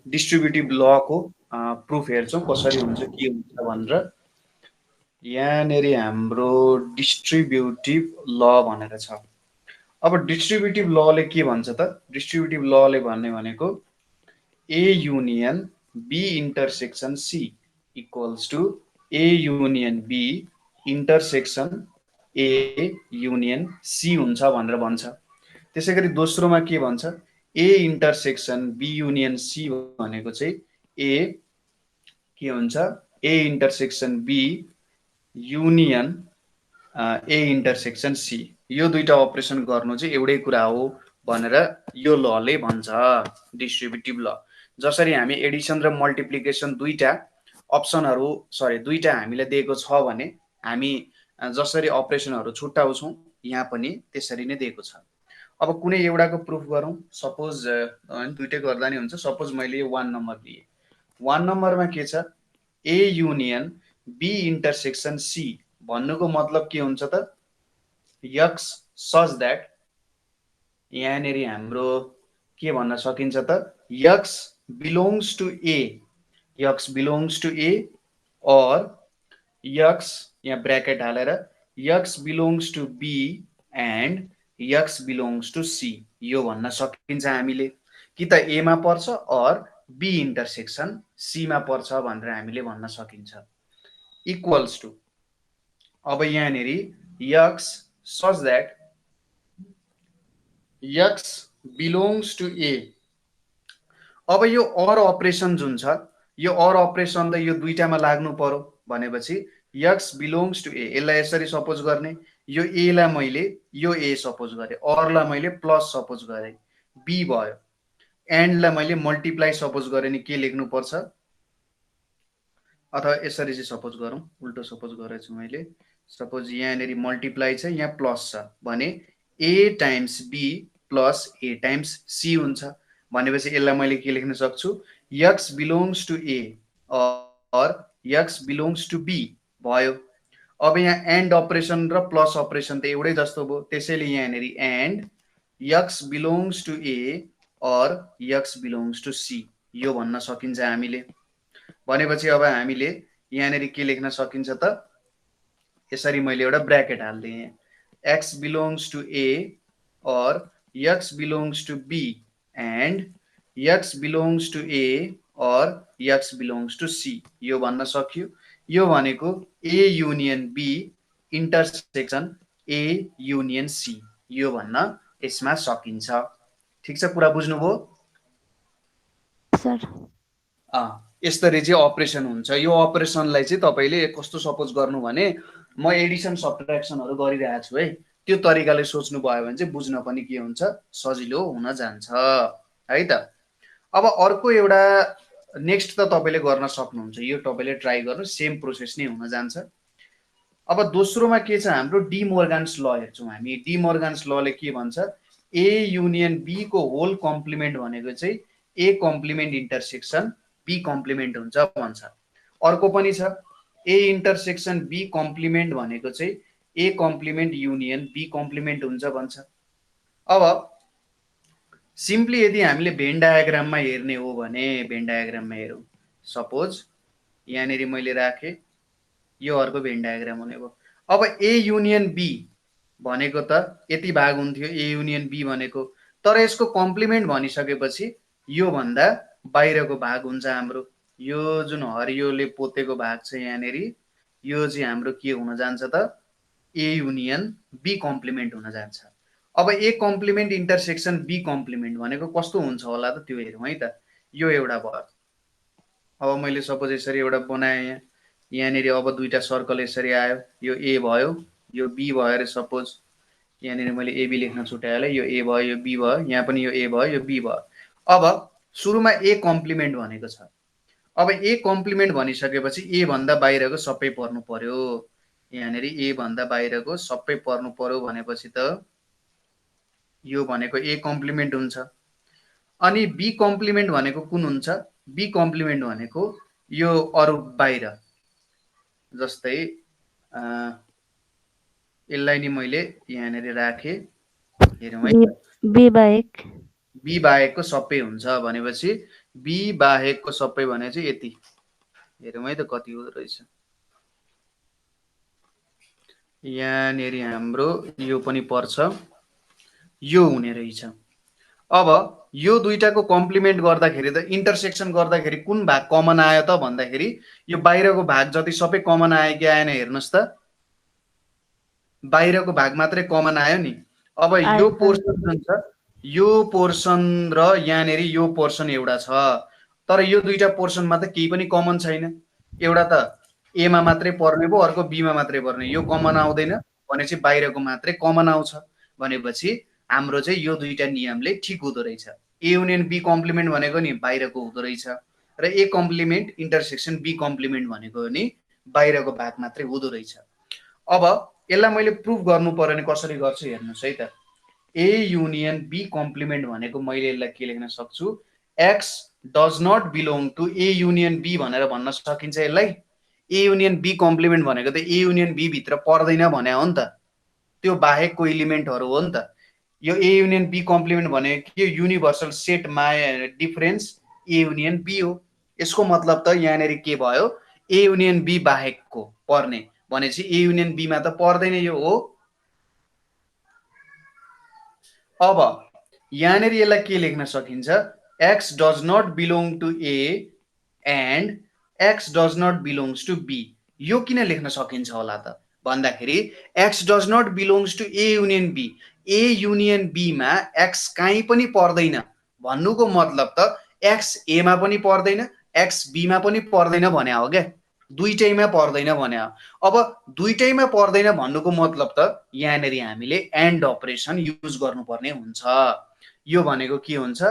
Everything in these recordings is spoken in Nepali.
डिस्ट्रिब्युटिभ लको प्रुफ हेर्छौँ कसरी हुन्छ के हुन्छ भनेर। यहाँनेरि हाम्रो डिस्ट्रिब्युटिभ ल भनेर छ। अब डिस्ट्रिब्युटिभ लले के भन्छ त? डिस्ट्रिब्युटिभ लले भन्ने भनेको A union B intersection C equals to A union B intersection A union C हुन्छ भनेर भन्छ। त्यसै गरी दोस्रोमा के भन्छ? A intersection B union C भनेको चाहिँ ए के हुन्छ? A intersection B union A intersection C. यो दुईटा अपरेसन गर्नु चाहिँ एउटै कुरा हो भनेर यो लले भन्छ, डिस्ट्रिब्युटिभ ल। जसरी हामी एडिसन र मल्टिप्लिकेसन दुईटा अप्सनहरू दुईटा हामीलाई दिएको छ भने हामी जसरी अपरेसनहरू छुट्याउँछौँ यहाँ पनि त्यसरी नै दिएको छ। अब कुनै एउटाको प्रुफ गरौँ। सपोज दुइटै गर्दा नि हुन्छ। सपोज मैले यो 1 नम्बर दिएँ। 1 नम्बरमा के छ? A union B intersection C भन्नुको मतलब के हुन्छ त? यक्स सच द्याट यहाँनेरि हाम्रो के भन्न सकिन्छ त? X belongs to A, x belongs to A or x यहाँ ब्रैकेट हालेर x belongs to B and x belongs to C यो भन्न सकिन्छ हामीले। कि त ए मा पर्छ और बी इन्टरसेक्सन सी मा पर्छ भनेर हामीले भन्न सकिन्छ। इक्वल्स टु अब यहाँनेरि x such that x belongs to A. अब यो और अपरेसन जुन छ यो और अपरेसन त यो दुईटामा लाग्नु पर्यो भनेपछि यक्स बिलोङ्स टु ए यसलाई यसरी सपोज गर्ने। यो ए लाई मैले यो ए सपोज गरेँ, अरलाई मैले प्लस सपोज गरेँ, बी भयो। एन्डलाई मैले मल्टिप्लाई सपोज गरेँ नि के लेख्नु पर्छ? अथवा यसरी चाहिँ सपोज गरौँ, उल्टो सपोज गरेछु मैले। सपोज यहाँनेरि मल्टिप्लाई छ, यहाँ प्लस छ भने A times B plus A times C हुन्छ भनेपछि यसलाई मैले के लेख्न सक्छु? X belongs to A or x belongs to be भयो। अब यहाँ एन्ड अपरेसन र प्लस अपरेसन त एउटै जस्तो भयो। त्यसैले यहाँनेरि and x belongs to A or x belongs to C यो भन्न सकिन्छ हामीले। भनेपछि अब हामीले यहाँनेरि के लेख्न सकिन्छ त? यसरी मैले एउटा ब्रैकेट हाल्दिएँ। X belongs to A or x belongs to B and x belongs to A or x belongs to C यो भन्न सकियो। यो भनेको A union B intersection A union C यो भन्न यसमा सकिन्छ। ठिक छ, कुरा बुझ्नुभयो? सर यसरी चाहिँ अपरेसन हुन्छ। यो अपरेसनलाई चाहिँ तपाईँले कस्तो सपोज गर्नु भने म एडिसन सब्ट्र्याक्सनहरू गरिरहेको छु है, त्यो तरिकाले सोच्नु भयो भने चाहिँ बुझ्न पनि के हुन्छ? सजिलो हुन जान्छ है त। अब अर्को एउटा नेक्स्ट त तपाईँले गर्न सक्नुहुन्छ, यो तपाईँले ट्राई गर्नु, सेम प्रोसेस नै हुन जान्छ। अब दोस्रोमा के छ? हाम्रो डी मोर्गन्स ल हेर्छौँ हामी। डी मोर्गन्स लले के भन्छ? ए युनियन बी को होल कम्प्लिमेन्ट भनेको चाहिँ ए कम्प्लिमेन्ट इन्टरसेक्सन बी कम्प्लिमेन्ट हुन्छ भन्छ। अर्को पनि छ ए इन्टरसेक्सन बी कम्प्लिमेन्ट भनेको चाहिँ ए कम्प्लिमेन्ट युनियन बी कम्प्लिमेन्ट हुन्छ भन्छ। अब सिम्पली यदि हामीले भेन डायग्राममा हेर्ने हो भने भेन डायग्राममा हेरौँ। सपोज यहाँनेरि मैले राखेँ, यो अर्को भेन डायग्राम हुने भयो। अब ए युनियन बी भनेको त यति भाग हुन्थ्यो ए युनियन बी भनेको, तर यसको कम्प्लिमेन्ट भनिसकेपछि यो भन्दा बाहिरको भाग हुन्छ हाम्रो। यो जुन हरियोले पोतेको भाग छ यहाँनेरि यो चाहिँ हाम्रो के हुन जान्छ त? ए युनियन बी कम्प्लिमेन्ट हुन जान्छ। अब ए कम्प्लिमेन्ट इन्टरसेक्सन बी कम्प्लिमेन्ट भनेको कस्तो हुन्छ होला त त्यो हेरौँ है त। यो एउटा भयो। अब मैले सपोज यसरी एउटा बनाएँ, यहाँनेरि अब दुईटा सर्कल यसरी आयो, यो ए भयो यो बी भयो अरे। सपोज यहाँनेरि मैले एबी लेख्न छुट्याएँ, यो ए भयो यो बी भयो, यहाँ पनि यो ए भयो यो बी भयो। अब सुरुमा ए कम्प्लिमेन्ट भनेको छ। अब ए कम्प्लिमेन्ट भनिसकेपछि ए भन्दा बाहिरको सबै पर्नु पर्यो। यहाँनेरि ए भन्दा बाहिरको सबै पर्नु पर्यो भनेपछि त यो भनेको ए कम्प्लिमेन्ट हुन्छ। अनि बी कम्प्लिमेन्ट भनेको कुन हुन्छ? बी कम्प्लिमेन्ट भनेको यो अरु बाहिर, जस्तै यसलाई नि मैले यहाँनेरि राखेँ, हेरौँ है। बी बाहेक बी बाहेकको सबै हुन्छ भनेपछि बी बाहेकको सबै भने चाहिँ यति। हेरौँ है त कति हुँदो रहेछ। यहाँनेरि हाम्रो यो पनि पर्छ, यो हुने रहेछ। अब यो दुईटाको कम्प्लिमेन्ट गर्दाखेरि त इन्टरसेक्सन गर्दाखेरि कुन भाग कमन आयो त भन्दाखेरि यो बाहिरको भाग जति सबै कमन आयो कि आएन हेर्नुहोस् त। बाहिरको भाग मात्रै कमन आयो नि। अब यो पोर्सन जुन छ, यो पोर्सन र यहाँनेरि यो पोर्सन एउटा छ, तर यो दुईटा पोर्सनमा त केही पनि कमन छैन। एउटा त एमा मात्रै पर्ने भयो, अर्को बीमा मात्रै पर्ने। यो कमन आउँदैन भनेपछि बाहिरको मात्रै कमन आउँछ भनेपछि हाम्रो चाहिँ यो दुईटा नियमले ठिक हुँदो रहेछ। ए युनियन बी कम्प्लिमेन्ट भनेको नि बाहिरको हुँदो रहेछ र ए कम्प्लिमेन्ट इन्टरसेक्सन बी कम्प्लिमेन्ट भनेको नि बाहिरको भाग मात्रै हुँदो रहेछ। अब यसलाई मैले प्रुभ गर्नु पर्यो भने कसरी गर्छु हेर्नुहोस् है त। ए युनियन बी कम्प्लिमेन्ट भनेको मैले यसलाई के लेख्न सक्छु, X does not belong to A union B भनेर भन्न सकिन्छ यसलाई। ए युनियन बी कम्प्लिमेन्ट भनेको त ए युनियन बी भित्र पर्दैन भने हो नि त, त्यो बाहेकको इलिमेन्टहरू हो नि त। यो ए युनियन बी कम्प्लिमेन्ट भनेको के, universal set my difference A union B हो। यसको मतलब त यहाँनेरि के भयो, ए युनियन बी बाहेकको पर्ने भनेपछि ए युनियन बीमा त पर्दैन यो हो। अब यहाँनेरि यसलाई के लेख्न सकिन्छ, X does not belong to A and X does not belongs to B. यो किन लेख्न सकिन्छ होला त भन्दाखेरि x does not belongs to A union B, A union बीमा एक्स कहीँ पनि पर्दैन भन्नुको मतलब त एक्स एमा पनि पर्दैन एक्स बीमा पनि पर्दैन भने हो क्या, दुईटैमा पर्दैन भने हो। अब दुईटैमा पर्दैन भन्नुको मतलब त यहाँनेरि हामीले एन्ड अपरेसन युज गर्नुपर्ने हुन्छ। यो भनेको के हुन्छ,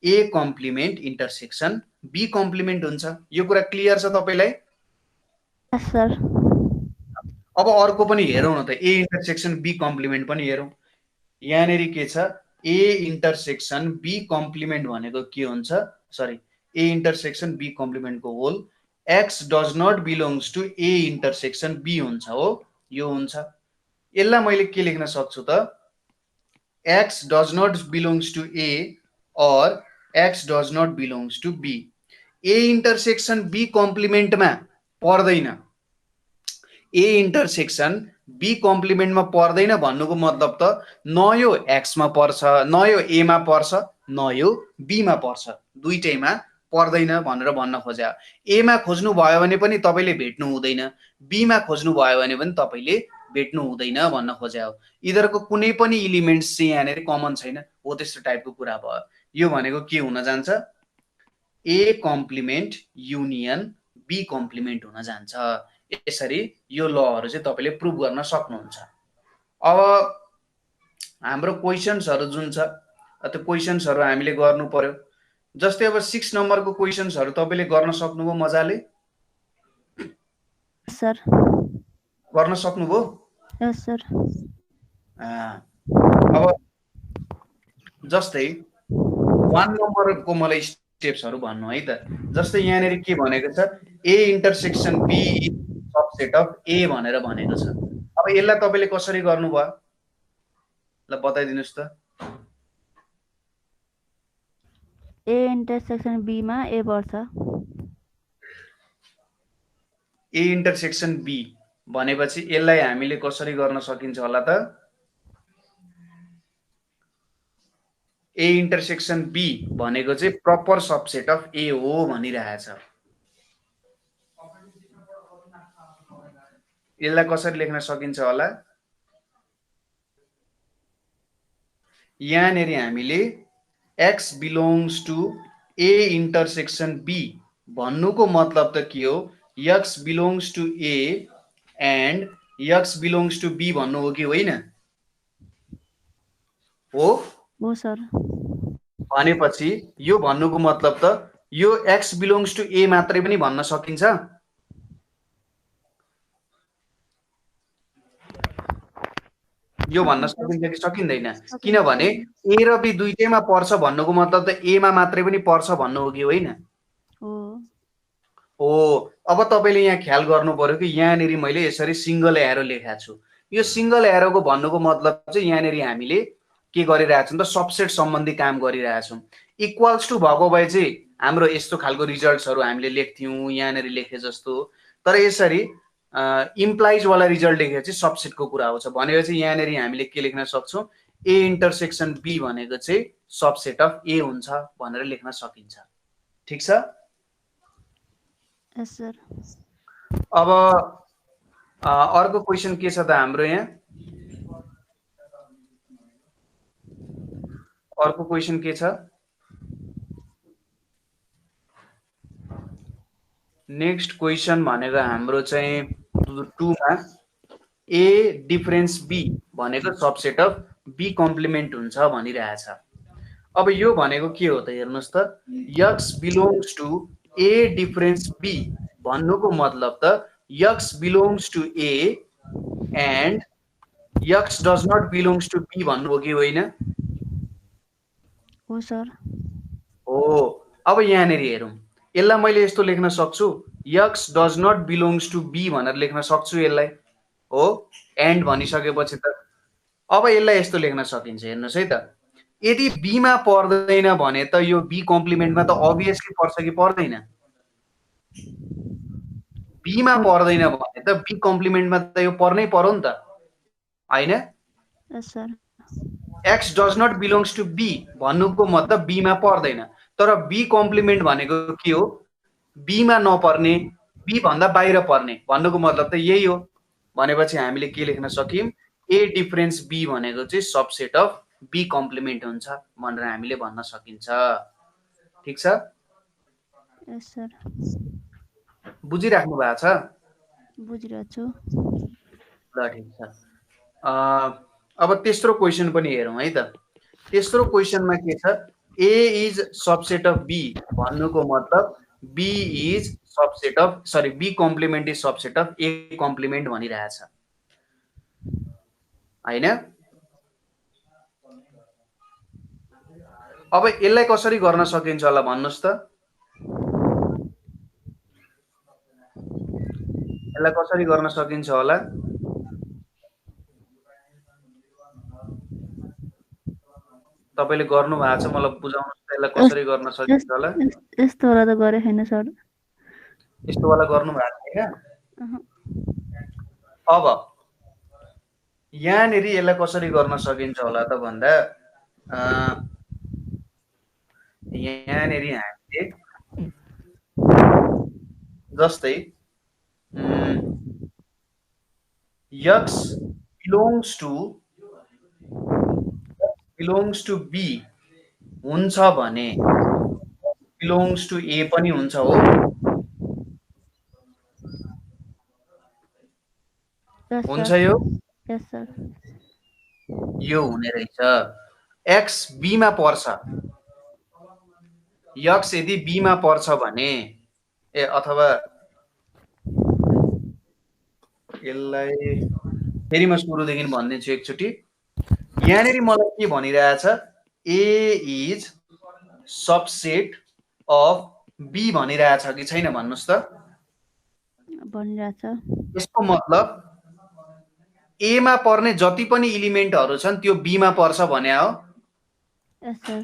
ए कम्प्लिमेन्ट इन्टरसेक्सन बी कम्प्लिमेन्ट हुन्छ। यो कुरा क्लियर छ तपाईलाई? सर। अब अर्को पनि हेरौँ न त, ए इन्टरसेक्सन बी कम्प्लिमेन्ट पनि हेरौँ। यहाँनेरि के छ, ए इन्टरसेक्सन बी कम्प्लिमेन्ट भनेको के हुन्छ, सरी ए इन्टरसेक्सन बी कम्प्लिमेन्टको whole x does not belongs to A intersection B हुन्छ हो, यो हुन्छ। यसलाई मैले के लेख्न सक्छु त, x does not belongs to A or x does not belongs to B. A intersection B कम्प्लिमेन्टमा पर्दैन, ए इन्टरसेक्सन बी कम्प्लिमेन्टमा पर्दैन भन्नुको मतलब त न यो एक्समा पर्छ, न यो एमा पर्छ, न यो बीमा पर्छ, दुईटैमा पर्दैन भनेर भन्न खोज्या। एमा खोज्नु भयो भने पनि तपाईँले भेट्नु हुँदैन, बीमा खोज्नु भयो भने पनि तपाईँले भेट्नु हुँदैन भन्न खोज्या हो। यिनीहरूको कुनै पनि इलिमेन्ट्स चाहिँ यहाँनिर कमन छैन हो, त्यस्तो टाइपको कुरा भयो। यो भनेको के हुन जान्छ, ए कम्प्लिमेन्ट युनियन बी कम्प्लिमेन्ट हुन जान्छ। यसरी यो लहरु चाहिँ तपाईले प्रुभ गर्न सक्नुहुन्छ। अब हाम्रो क्वेशन्सहरु जुन छ, त्यो क्वेशन्सहरु हामीले गर्नु पर्यो। जस्तै अब 6 नम्बरको क्वेशन्सहरु तपाईले गर्न सक्नुभयो मजाले? सर गर्न सक्नुभयो? यस सर। अब जस्तै 1 नम्बरको मलाई स्टेप्सहरु भन्नु है त। जस्तै यहाँनेरि के भनेको छ, A intersection B is subset of A भनेर भनेको छ। अब यसलाई तपाईले कसरी गर्नुभयो ल बताइदिनुस् त। ए इन्टरसेक्सन बी मा ए पर्छ। ए इन्टरसेक्सन बी भनेपछि यसलाई हामीले कसरी गर्न सकिन्छ होला त? ए इन्टरसेक्सन बी भनेको चाहिँ प्रपर सबसेट अफ ए हो भनिरहेछ। यसलाई कसरी लेख्न सकिन्छ होला? यहाँनेरि हामीले x belongs to A intersection B भन्नुको मतलब त के हो, x belongs to A and x belongs to B भन्नु हो कि होइन? हो सर। भनेपछि यो भन्नुको मतलब त यो x बिलोङ्स टु ए मात्रै पनि भन्न सकिन्छ? यो भन्न सकिन्छ कि सकिँदैन? किनभने ए र बी दुईटैमा पर्छ भन्नुको मतलब त ए मा मात्रै पनि पर्छ भन्नु हो कि होइन? हो। अब तपाईले यहाँ ख्याल गर्नु पर्यो कि यहाँनेरि मैले यसरी सिंगल एरो लेखेको छु। यो सिंगल एरोको भन्नुको मतलब चाहिँ यहाँनेरि हामीले के गरिरहेछौँ त, सबसेट सम्बन्धी काम गरिरहेछौँ। इक्वल्स टु भएको भए चाहिँ हाम्रो यस्तो खालको रिजल्ट्सहरू हामीले लेख्थ्यौँ यहाँनिर लेखे जस्तो। तर यसरी इम्प्लाइज वाला रिजल्ट लेखेर चाहिँ सबसेटको कुरा आउँछ। भनेपछि यहाँनिर हामीले के लेख्न सक्छौँ, ए इन्टरसेक्सन बी भनेको चाहिँ सबसेट अफ ए हुन्छ भनेर लेख्न सकिन्छ। ठिक छ। यस सर। अब अर्को क्वेसन के छ त हाम्रो यहाँ, अर्को क्वेसन के छ, नेक्स्ट क्वेसन भनेको हाम्रो चाहिँ 2 मा ए डिफरेन्स बी भनेको सबसेट अफ बी कम्प्लिमेन्ट हुन्छ भनिरहेछ। अब यो भनेको के हो त हेर्नुहोस् त, x belongs to A difference B भन्नुको मतलब त x belongs to A and x does not belongs to B भन्नु हो कि होइन? हो सर। हो। अब यहाँनिर हेरौँ, यसलाई मैले यस्तो लेख्न सक्छु, X does not belongs to B भनेर लेख्न सक्छु यसलाई, हो, एन्ड भनिसकेपछि त। अब यसलाई यस्तो लेख्न सकिन्छ, हेर्नुहोस् है त, यदि बीमा पर्दैन भने त यो बी कम्प्लिमेन्टमा त अभियसली पर्छ कि पर्दैन? बीमा पर्दैन भने त बी कम्प्लिमेन्टमा त यो पर्नै पर्यो नि त, होइन? Yes sir. X does not belongs to B भन्नुको मतलब बीमा पर्दैन, तर बी कम्प्लिमेन्ट भनेको के हो, बीमा नपर्ने, बी भन्दा बाहिर पर्ने भन्नुको मतलब त यही हो। भनेपछि हामीले के लेख्न सक्यौँ, ए डिफरेन्स बी भनेको चाहिँ सबसेट अफ बी कम्प्लिमेन्ट हुन्छ भनेर हामीले भन्न सकिन्छ। ठिक छ। यस सर। बुझिराख्नु भएको छ? बुझिरहेको छु। ल ठिक छ। अब तेस्रो क्वेसन पनि हेरौँ है त। तेस्रो क्वेसनमा के छ, A is subset of B भन्नुको मतलब B is subset of, sorry, B complement is subset of A complement भनिरहेछ, होइन? अब यसलाई कसरी गर्न सकिन्छ होला भन्नुहोस् त, यसलाई कसरी गर्न सकिन्छ होला? तपाईले गर्नु भएको छ, मलाई बुझाउनुहोस् त यसलाई कसरी गर्न सकिन्छ होला? यस्तो वाला त गरे छैन सर। यस्तो वाला गर्नु भएको छैन? अब यहाँनिर यसलाई कसरी गर्न सकिन्छ होला त भन्दा, यहाँनिर हामीले जस्तै यक्स बिलोङ्स टु बी हुन्छ भने बिलोङ्स टु ए पनि हुन्छ, हो? हुन्छ यो? यस सर। यो हुने रहेछ। एक्स बीमा पर्छ, यक्स यदि बीमा पर्छ भने, अथवा यसलाई फेरि म सुरुदेखि भनिदिन्छु एकचोटि। यहाँनिर मलाई के भनिरहेछ, ए इज सबसेट अफ बी भनिरहेछ कि छैन भन्नुहोस् त? भनिरहेछ। यसको मतलब एमा पर्ने जति पनि इलिमेन्टहरू छन् त्यो बीमा पर्छ भने हो? Yes sir.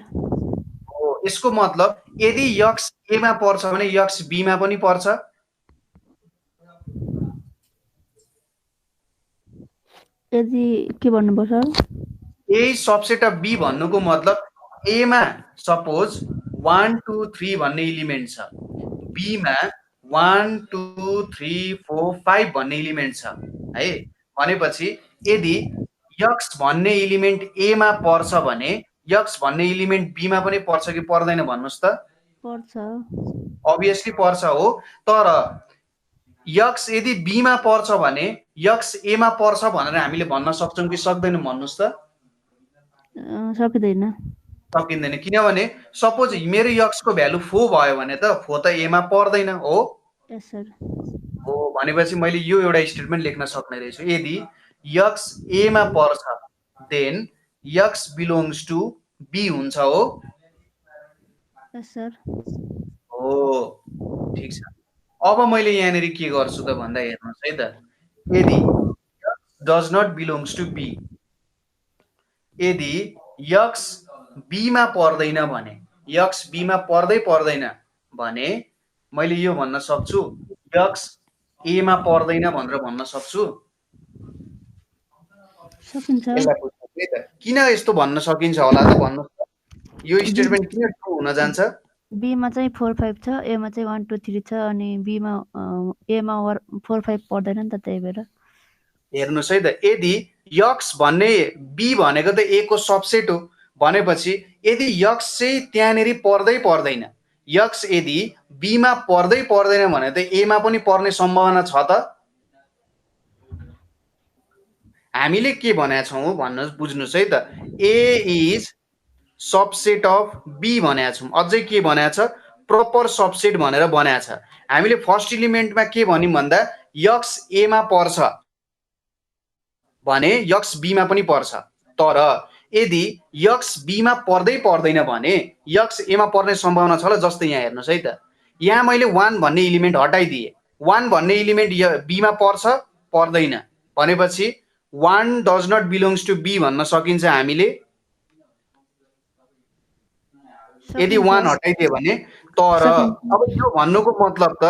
हो। यसको मतलब यदि यक्स एमा पर्छ भने यक्स बीमा पनि पर्छ। यदि के भन्नुभयो sir? A subset of B भन्नुको मतलब एमा सपोज 1 2 3 भन्ने इलिमेन्ट छ, बीमा 1 2 3 4 5 भन्ने इलिमेन्ट छ, है? भनेपछि यदि यक्स भन्ने इलिमेन्ट एमा पर्छ भने यक्स भन्ने इलिमेन्ट बीमा पनि पर्छ कि पर्दैन भन्नुहोस् त? पर्छ। अभियसली पर्छ, हो। तर यक्स यदि बीमा पर्छ भने यक्स एमा पर्छ भनेर हामीले भन्न सक्छौँ कि सक्दैनौँ भन्नुहोस् त? सकिँदैन। सकिँदैन, किनभने सपोज मेरो यक्सको भ्यालु 4 भयो भने त 4 त एमा पर्दैन, हो? Yes sir. हो। भनेपछि मैले यो एउटा स्टेटमेन्ट लेख्न सक्ने रहेछु, यदि यक्स एमा पर्छ then X belongs to B हुन्छ, हो? Yes sir. हो। ठिक छ। अब मैले यहाँनिर के गर्छु त भन्दा हेर्नुहोस् है त, यदि X does not belongs to B, यदि यक्स बीमा पर्दैन भने यक्स बीमा पर्दै पर्दैन भने मैले यो भन्न सक्छु यक्स एमा पर्दैन भनेर भन्न सक्छु। सकिन्छ। यसलाई बुझ्नु है त किन यस्तो भन्न सकिन्छ होला त भन्नुहोस् त यो स्टेटमेन्ट किन ट्रु हुन जान्छ? बीमा चाहिँ 4 5 छ, एमा चाहिँ 1 2 3 छ अनि बीमा एमा 4 5 पर्दैन नि त, त्यही भएर। हेर्नुहोस् है त यदि यक्स भन्ने बी भनेको त ए को सबसेट हो भनेपछि यदि यक्स चाहिँ त्यहाँनेरि पर्दै पर्दैन, यक्स यदि बीमा पर्दै पर्दैन भने त एमा पनि पर्ने सम्भावना छ त। हामीले के भनेका छौँ भन्नुहोस्, बुझ्नुहोस् है त ए इज सबसेट अफ बी भनेका छौँ। अझै के भनेको छ प्रपर सबसेट भनेर बनाएको छ। हामीले फर्स्ट इलिमेन्टमा के भन्यौँ भन्दा यक्स एमा पर्छ भने यक्स बीमा पनि पर्छ। तर यदि यक्स बीमा पर्दै पर्दैन भने यक्स एमा पर्ने सम्भावना छ ल। जस्तै यहाँ हेर्नुहोस् है त यहाँ मैले 1 भन्ने इलिमेन्ट हटाइदिएँ। 1 भन्ने इलिमेन्ट बीमा पर्छ पर्दैन भनेपछि 1 does not belongs to B भन्न सकिन्छ हामीले यदि 1 हटाइदियो भने। तर अब यो भन्नुको मतलब त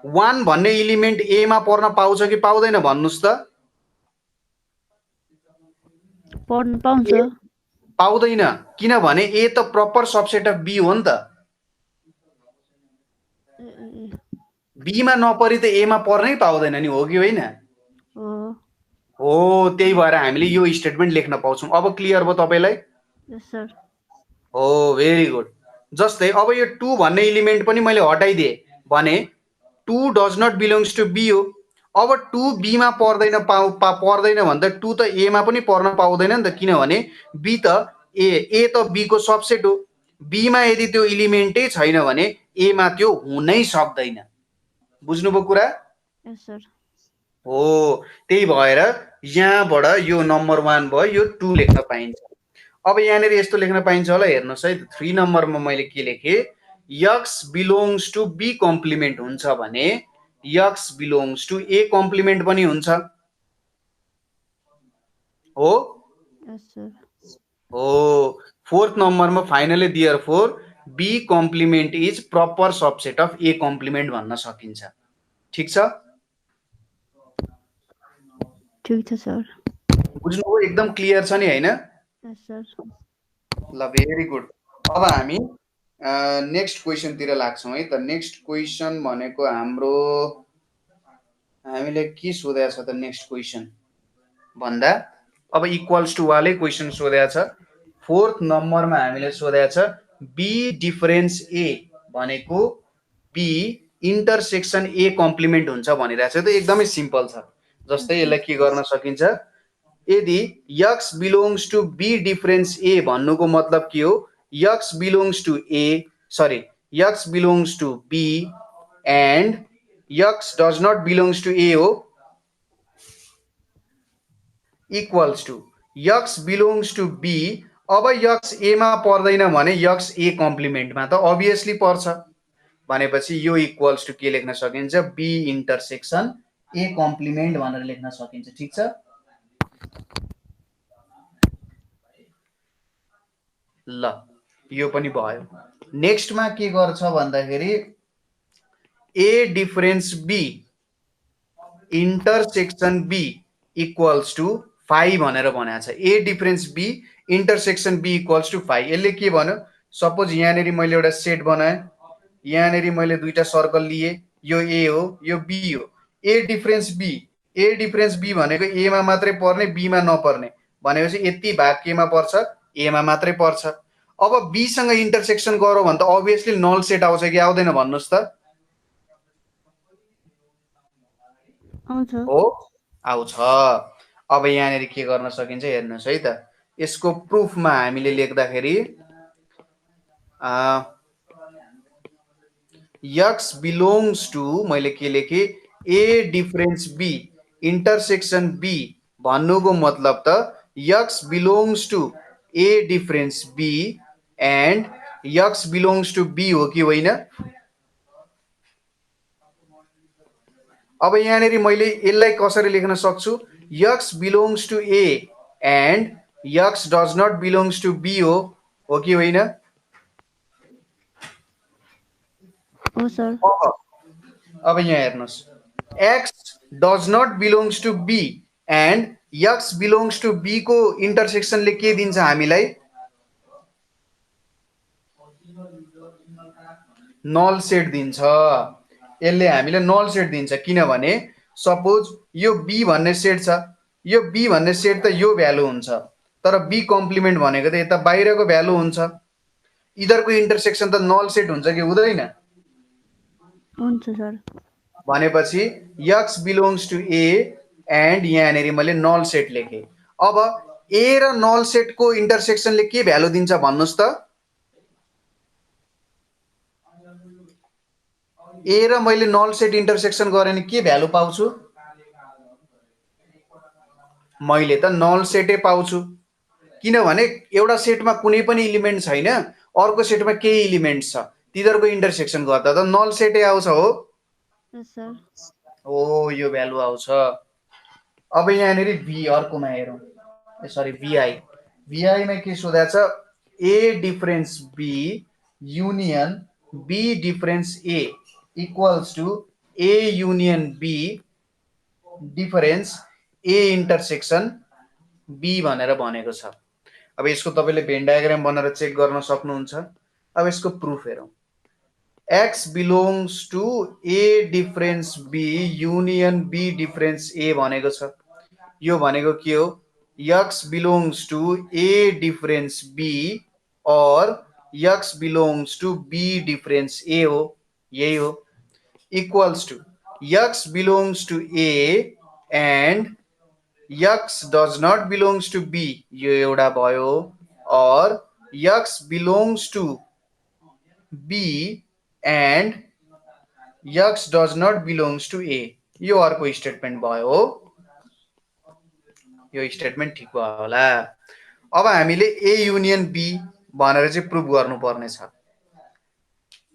1 भन्ने इलिमेन्ट एमा पर्न पाउँछ कि पाउँदैन भन्नुहोस् त? पाउँछ। पाउँदैन, किनभने ए त प्रपर सबसेट अफ बी हो नि त। बीमा नपरि त एमा पर्नै पाउँदैन नि, हो कि होइन? हो, त्यही भएर हामीले यो स्टेटमेन्ट लेख्न पाउँछौँ। अब क्लियर भयो तपाईँलाई? यस सर। हो, भेरी गुड। जस्तै अब यो 2 भन्ने इलिमेन्ट पनि मैले हटाइदिएँ भने 2 does not belongs to B हो। अब 2 बीमा पर्दैन पर्दैन भन्दा 2 त एमा पनि पर्न पाउँदैन नि त, किनभने बी त ए त बी को सबसेट हो। बीमा यदि त्यो इलिमेन्टै छैन भने एमा त्यो हुनै सक्दैन। बुझ्नुभयो कुरा? यस सर। हो, त्यही भएर यहाँबाट यो नम्बर 1 भयो, यो 2 लेख्न पाइन्छ। अब यहाँनिर यस्तो लेख्न पाइन्छ होला, हेर्नुहोस् है 3 नम्बरमा मैले के लेखेँ, x belongs to B complement हुन्छ भने x belongs to A complement पनि हुन्छ। हो? Yes sir. हो, 4th नम्बरमा finally therefore B complement is proper subset of A complement भन्न सकिन्छ। ठिक छ? ठिक छ सर। बुझ्नुभयो? एकदम क्लियर छ नि, होइन? Yes sir. ल, भेरी गुड। अब हामी नेक्स्ट क्वेसनतिर लाग्छौँ है त। नेक्स्ट क्वेसन भनेको हाम्रो हामीले के सोधेको छ त नेक्स्ट क्वेसन भन्दा अब इक्वल्स टु वाले क्वेसन सोधेको छ। 4th नम्बरमा हामीले सोधेको छ बी डिफरेन्स ए भनेको बी इन्टरसेक्सन ए कम्प्लिमेन्ट हुन्छ भनिरहेको छ। त एकदमै सिम्पल छ। जस्तै यसलाई के गर्न सकिन्छ, यदि x belongs to B difference A भन्नुको मतलब के हो, x belongs to A sorry x belongs to B and x does not belongs to A हो, equals to x belongs to B. अब यक्स एमा पर्दैन भने यक्स ए कम्प्लिमेन्टमा त अभियसली पर्छ भनेपछि यो इक्वल्स टु के लेख्न सकिन्छ, बी इन्टरसेक्सन ए कम्प्लिमेन्ट भनेर लेख्न सकिन्छ। ठिक छ? ल, यो पनि भयो। नेक्स्टमा के गर्छ भन्दाखेरि A difference B intersection B equals to 5 भनेर भनेको छ। A difference B intersection B equals to 5। यसले के भन्यो, सपोज यहाँनिर मैले एउटा सेट बनाएँ, यहाँनिर मैले दुईटा सर्कल लिए, यो ए हो यो बी हो। ए डिफरेन्स बी भनेको एमा मात्रै पर्ने बीमा नपर्ने भनेपछि यति भाग केमा पर्छ, एमा मात्रै पर्छ। अब बीसँग इन्टरसेक्सन गरौँ भने त अभियसली नल सेट आउँछ कि आउँदैन भन्नुहोस् त? हो, आउँछ। अब यहाँनिर के गर्न सकिन्छ हेर्नुहोस् है त। यसको प्रुफमा हामीले लेख्दाखेरि यक्स बिलोङ्स टु मैले के लेखेँ, A difference B intersection B भन्नुको मतलब त x belongs to A difference B and x belongs to B हो कि होइन? अब यहाँनिर मैले यसलाई कसरी लेख्न सक्छु, x belongs to A and x does not belongs to B हो कि होइन? हो सर। अब यहाँ हेर्नुहोस्, X does not belongs to B and x belongs to B को इन्टरसेक्सनले के दिन्छ हामीलाई? नल सेट दिन्छ। यसले हामीलाई नल सेट दिन्छ, किनभने सपोज यो बी भन्ने सेट छ, यो बी भन्ने सेट त यो भ्यालु हुन्छ, तर बी कम्प्लिमेन्ट भनेको त यता बाहिरको भ्यालु हुन्छ। इधरको इन्टरसेक्सन त नल सेट हुन्छ कि हुँदैन? हुन्छ सर। भनेपछि X belongs to A and यहाँनिर मैले नल सेट लेखेँ। अब ए र नल सेटको इन्टरसेक्सनले के भ्यालु दिन्छ भन्नुहोस् त? ए र मैले नल सेट इन्टरसेक्सन गरेँ भने के भ्यालु पाउँछु? मैले त नल सेटै पाउँछु, किनभने एउटा सेटमा कुनै पनि इलिमेन्ट छैन, अर्को सेटमा केही इलिमेन्ट छ, तिनीहरूको इन्टरसेक्सन गर्दा त नल सेटै आउँछ हो। Yes sir. ओ यो भ्यालु आउँछ। अब यहाँनिर भी अर्कोमा हेरौँ, सरी भिआई। भिआईमा के सोधेको छ? A difference B union B difference A equals to A union B difference A intersection B भनेर भनेको छ। अब यसको तपाईँले भेन डायग्राम बनाएर चेक गर्न सक्नुहुन्छ। अब यसको प्रुफ हेरौँ। X belongs to A difference B union B difference A भनेको छ। यो भनेको के हो? X belongs to A difference B or x belongs to B difference A हो, यही हो। Equals to x belongs to A and x does not belongs to B, यो एउटा भयो, or x belongs to B and x does not belongs to A, यो अर्को स्टेटमेन्ट भयो। यो स्टेटमेन्ट ठिक भयो होला। अब हामीले ए युनियन बी भनेर चाहिँ प्रुभ गर्नुपर्ने छ।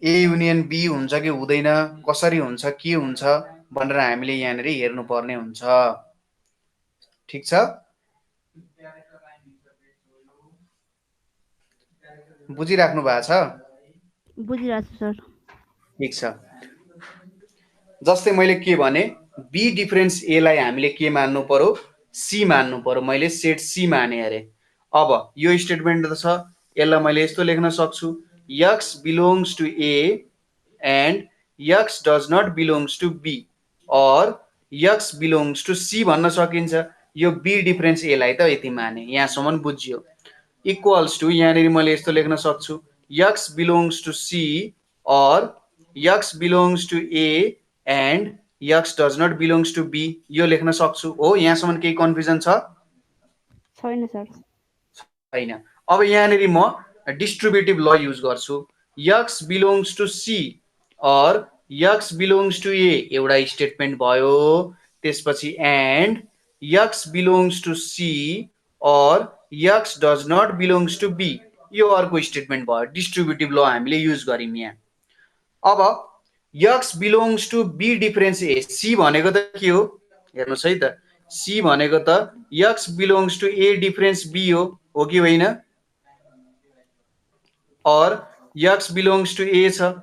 ए युनियन बी हुन्छ कि हुँदैन, कसरी हुन्छ, के हुन्छ भनेर हामीले यहाँनिर हेर्नुपर्ने हुन्छ। ठिक छ? बुझिराख्नु भएको छ? बुझिरहेको छु सर। ठिक छ। जस्तै मैले के भने, बी डिफरेन्स ए लाई हामीले के मान्नु पर्यो? सी मान्नु पर्यो। मैले सेट सी माने अरे। अब यो स्टेटमेन्ट त छ, यसलाई मैले यस्तो लेख्न सक्छु, x belongs to A and x does not belongs to B or x belongs to C भन्न सकिन्छ। यो बी डिफरेन्स ए लाई त यति माने, यहाँसम्म बुझ्यो। इक्वल्स टु यहाँनिर मैले यस्तो लेख्न सक्छु, x belongs to C or x belongs to A and x does not belongs to B, यो लेख्न सक्छु हो। यहाँसम्म केही कन्फ्युजन छ? छैन सर। छैन। अब यहाँनिर म डिस्ट्रिब्युटिभ ल युज गर्छु। X belongs to C or x belongs to A एउटा स्टेटमेन्ट भयो। त्यसपछि and x belongs to C or x does not belongs to B, यो अर्को स्टेटमेन्ट भयो। डिस्ट्रिब्युटिभ ल हामीले युज गर्यौँ यहाँ। अब X belongs to B difference A, C भनेको त के हो हेर्नुहोस् है त। सी भनेको त x belongs to A difference B हो कि होइन? और यक्स बिलोङ्स टु ए छ,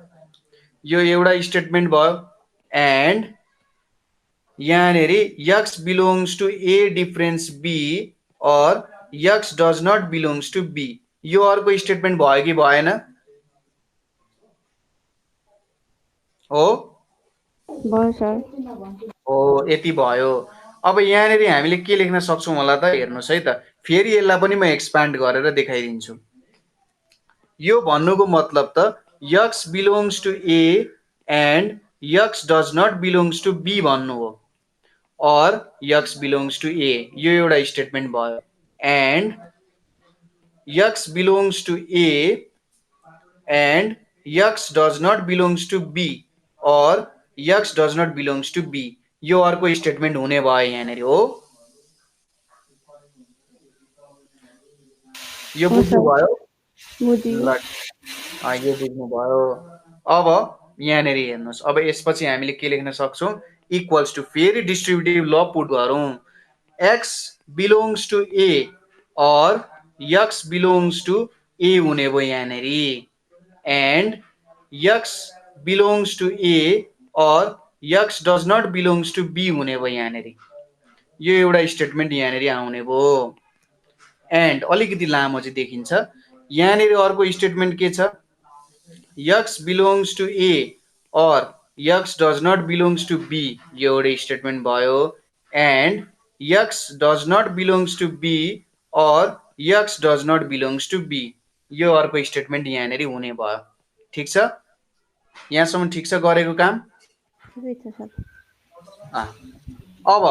यो एउटा स्टेटमेन्ट भयो। एन्ड यहाँनिर x belongs to A difference B or x does not belongs to B, यो अर्को स्टेटमेन्ट भयो कि भएन? हो भयो सर। हो, यति भयो। अब यहाँनिर हामीले के लेख्न सक्छौँ होला त हेर्नुहोस् है त। फेरि यसलाई पनि म एक्सपान्ड गरेर देखाइदिन्छु। यो भन्नुको मतलब त x belongs to A and x does not belongs to B भन्नु हो, और यक्स बिलोङ्स टु ए, यो एउटा स्टेटमेन्ट भयो। And x belongs to A and x does not belongs to B or x does not belongs to B, यो अर्को स्टेटमेन्ट हुने भयो यहाँनिर हो। यो बुझ्नुभयो? ल, यो बुझ्नुभयो। अब यहाँनिर हेर्नुहोस्। अब यसपछि हामीले के लेख्न सक्छौँ? इक्वल्स टु, फेरि डिस्ट्रिब्युटिभ ल पुट गरौँ। X belongs to A or x belongs to A हुने भयो यहाँनिर। And x belongs to A or x does not belongs to B हुने भयो यहाँनिर। यो एउटा स्टेटमेन्ट यहाँनिर आउने भयो। एन्ड अलिकति लामो चाहिँ देखिन्छ। यहाँनिर अर्को स्टेटमेन्ट के छ, X belongs to A or x does not belongs to B, यो एउटा स्टेटमेन्ट भयो। And x does not belongs to B or x does not belongs to B, यो अर्को स्टेटमेन्ट यहाँनिर हुने भयो। ठिक छ, यहाँसम्म ठिक छ गरेको काम? ठिकै छ सर। अब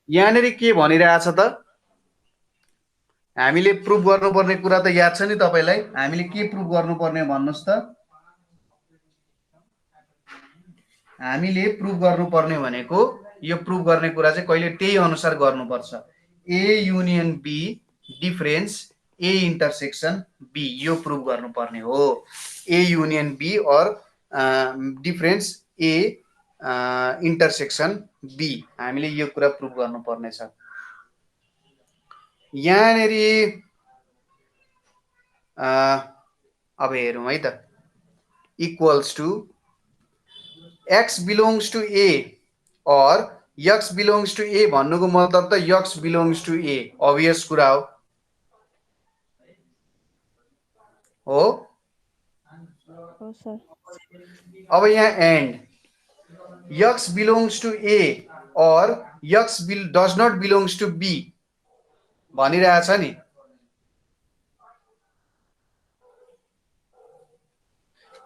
यहाँनिर के भनिरहेछ त, हामीले प्रुफ गर्नुपर्ने कुरा त याद छ नि तपाईलाई, हामीले के प्रुफ गर्नुपर्ने भन्नुस् त? हामीले प्रुफ गर्नुपर्ने भनेको यो प्रुफ गर्ने कुरा चाहिँ कहिले त्यही अनुसार गर्नुपर्छ। A union B difference A intersection B, यो प्रुफ गर्नुपर्ने हो। A union B or difference A intersection B, हामीले यो कुरा प्रुफ गर्नुपर्ने छ। यहाँनिर अब हेरौँ है त, equals to x belongs to A or x belongs to A भन्नुको मतलब त x belongs to A, obvious कुरा हो। हो सर। अब यहाँ and x belongs to A or x does not belongs to B भनिरहेछ नि।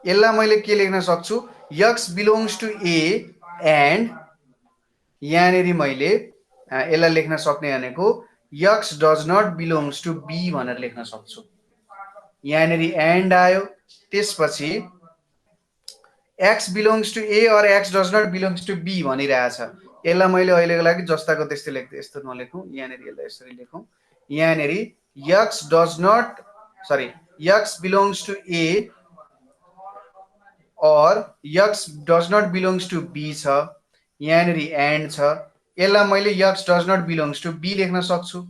यसलाई मैले के लेख्न सक्छु, x belongs to A and यहाँनिर मैले यसलाई लेख्न सक्ने भनेको x does not belongs to B भनेर लेख्न सक्छु। यहाँनिर एन्ड आयो, त्यसपछि x belongs to A or x does not belongs to B भनिरहेछ। यसलाई मैले अहिलेको लागि जस्ताको त्यस्तै लेख्दै, यस्तो नलेखौँ, यहाँनिर यसलाई यसरी लेखौँ। यहाँनिर x does not sorry x belongs to A or x does not belongs to B छ, यहाँनिर एन्ड छ। यसलाई मैले x does not belongs to B लेख्न सक्छु।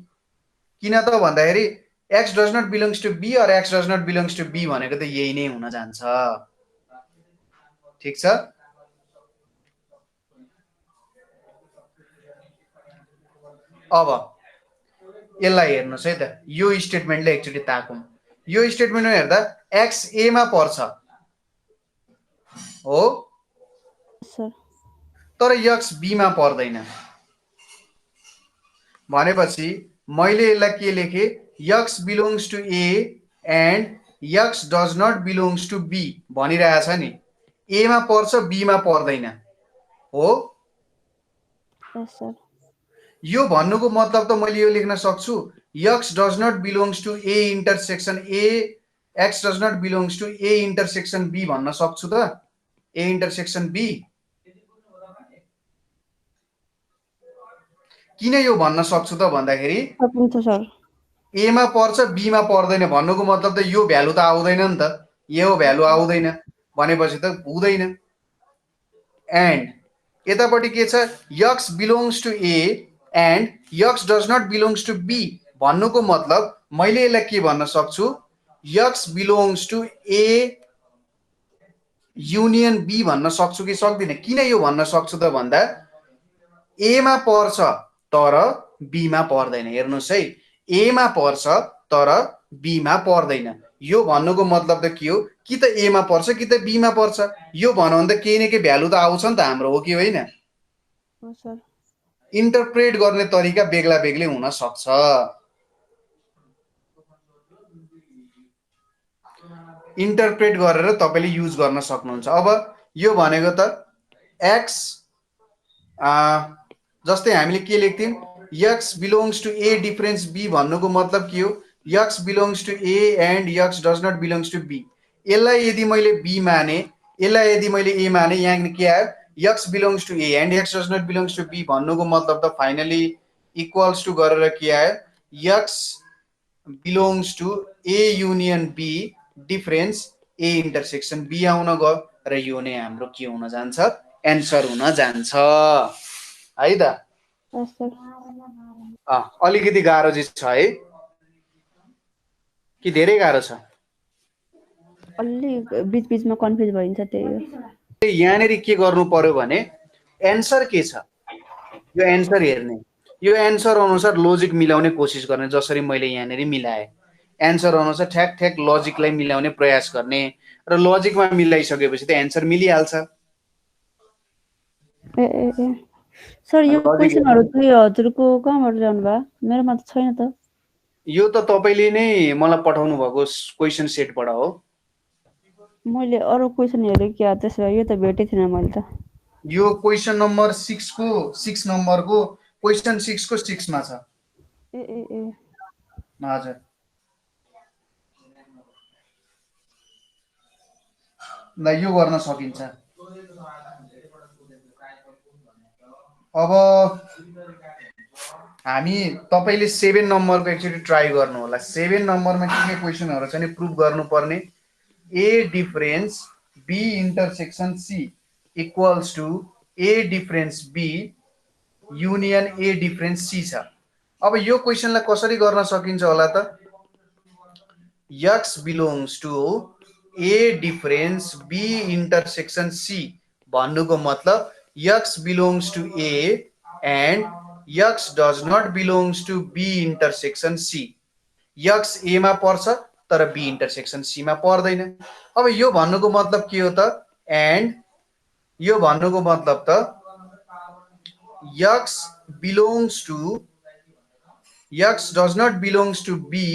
किन त भन्दाखेरि x does not belongs to B or x does not belongs to B भनेको त यही नै हुन जान्छ। ठिक छ, अब यसलाई हेर्नुहोस् है त, यो स्टेटमेन्टले एकचोटि ताकौँ। यो स्टेटमेन्टमा हेर्दा एक्स ए मा पर्छ हो सर, तर यक्स बी मा पर्दैन। भनेपछि मैले यसलाई के लेखेँ, x belongs to A and x does not belongs to B भनिरहेछ नि। ए मा पर्छ, बी मा पर्दैन हो। सर, यो भन्नुको मतलब त मैले यो लेख्न सक्छु, X does not belongs to A intersection A, X does not belongs to A intersection B भन्न सक्छु त, ए इन्टरसेक्सन बी। किन यो भन्न सक्छु त भन्दाखेरि ए मा पर्छ, बी मा पर्दैन भन्नुको मतलब त यो भ्यालु त आउँदैन नि त, यो भ्यालु आउँदैन भनेपछि त हुँदैन। एन्ड यतापट्टि के छ, X belongs to A and x does not belongs to B भन्नुको मतलब मैले यसलाई के भन्न सक्छु, x belongs to A union B भन्न सक्छु कि सक्दिनँ। किन यो भन्न सक्छु त भन्दा ए मा पर्छ तर बी मा पर्दैन। हेर्नुहोस् है, ए मा पर्छ तर बी मा पर्दैन। यो भन्नुको मतलब त के हो, कि त ए मा पर्छ कि त बी मा पर्छ। यो भन्नु भने त केही न केही भ्यालु त आउँछ नि त हाम्रो, हो कि होइन? इन्टरप्रेट गर्ने तरिका बेग्ला बेग्लै हुन सक्छ। इन्टरप्रेट गरेर तपाईले युज गर्न सक्नुहुन्छ। अब यो भनेको त एक्स जस्तै हामीले के लेख्थ्यौं, x belongs to A difference B भन्नुको मतलब के हो, x belongs to A and x does not belongs to B. यसलाई यदि मैले बी माने, यसलाई यदि मैले ए माने, यहाँ के आयो, X belongs to A and x does not belongs to B भन्नुको मतलब त फाइनली इक्वल्स टु गरेर के आयो, X belongs to A union B difference A intersection B आउन गयो र यो नै हाम्रो के हुन जान्छ, एन्सर हुन जान्छ है त। अलिकति गाह्रो चाहिँ छ है कि धेरै गाह्रो छ? अलि बीच बीचमा कन्फ्युज भइन्छ, त्यही हो। यहाँनेरि के गर्नु पर्यो भने एन्सर के छ यो एन्सर हेर्ने, यो एन्सर अनुसार लजिक मिलाउने कोसिस गर्ने, जसरी मैले यहाँनेरि मिलाएँ एन्सर अनुसार ठ्याक ठ्याक लजिकलाई मिलाउने प्रयास गर्ने र लजिकमा मिलाइसकेपछि त एन्सर मिलिहाल्छ। ए ए ए सर यो लजिक क्वेसनहरु चाहिँ हजुरको कहाँबाट ल्याउनुभयो? मेरोमा त छैन त। यो त तपाईँले नै मलाई पठाउनु भएको क्वेसन सेटबाट हो। मैले अरू क्वेसन हेरेँ क्या, त्यसो भए यो त भेटेको थिएन मैले त। यो क्वेसन नम्बर 6 नम्बरको क्वेसन 6 को 6 मा छ। ए ए ए हजुर ल यो गर्न सकिन्छ। अब हामी तपाईले 7 नम्बरको एकचोटि ट्राई गर्नु होला। 7 नम्बरमा के क्वेसनहरु छ नि प्रुफ गर्नुपर्ने। A difference B intersection C equals to A difference B union A difference C छ। अब यो क्वेसनलाई कसरी गर्न सकिन्छ होला त? x belongs to A difference B intersection C भन्नुको मतलब x belongs to A and x does not belongs to B intersection C. x A मा पर्छ तर बी इन्टरसेक्सन सी मा पर्दैन। अब यो भन्नुको मतलब के हो त? एन्ड यो भन्नुको मतलब त x belongs to x does not belongs to B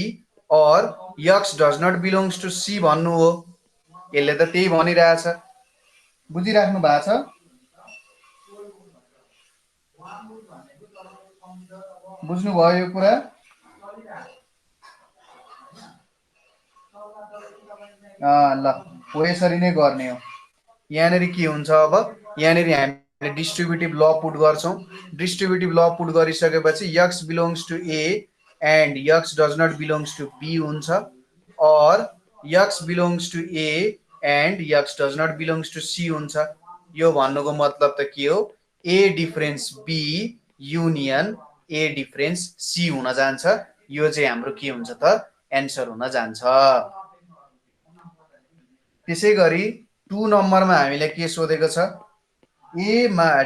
or x does not belongs to C भन्नु हो। यसले त त्यही भनिरहेछ। बुझिराख्नु भएको छ? बुझ्नुभयो यो कुरा? ल हो यसरी नै गर्ने हो। यहाँनेरि के हुन्छ अब? यहाँनेरि हामीले डिस्ट्रिब्युटिभ ल पुट गर्छौं। डिस्ट्रिब्युटिभ ल पुट गरिसकेपछि x belongs to A and x does not belongs to B हुन्छ or x belongs to A and x does not belongs to C हुन्छ। यो भन्नुको मतलब त के हो? A difference B union A difference C हुन जान्छ। यो चाहिँ हाम्रो के हुन्छ त? एन्सर हुन जान्छ। त्यसै गरी 2 नम्बरमा हामीले के सोधेको छ? ए मा A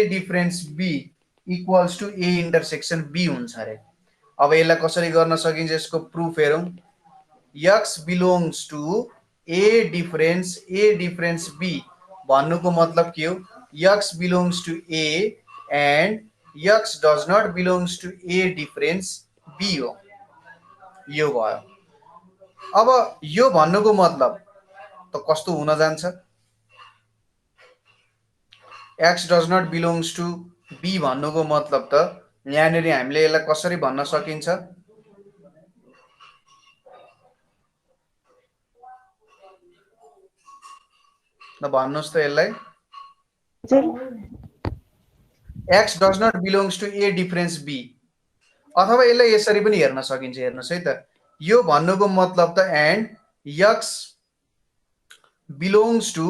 difference B equals to A intersection B हुन्छ अरे। अब यसलाई कसरी गर्न सकिन्छ यसको प्रुफ हेरौं। x belongs to A difference B भन्नुको मतलब के हो? x belongs to A and x does not belongs to A difference B हो। यो भयो। अब यो भन्नुको मतलब त कस्तो हुन जान्छ? x does not belongs to B भन्नुको मतलब त यहाँनेरि हामीले यसलाई कसरी भन्न सकिन्छ? ल भन्नुस् त यसलाई। x does not belongs to A difference B अथवा यसलाई यसरी पनि हेर्न सकिन्छ। हेर्नुस् है त। यो भन्नुको मतलब त and x belongs to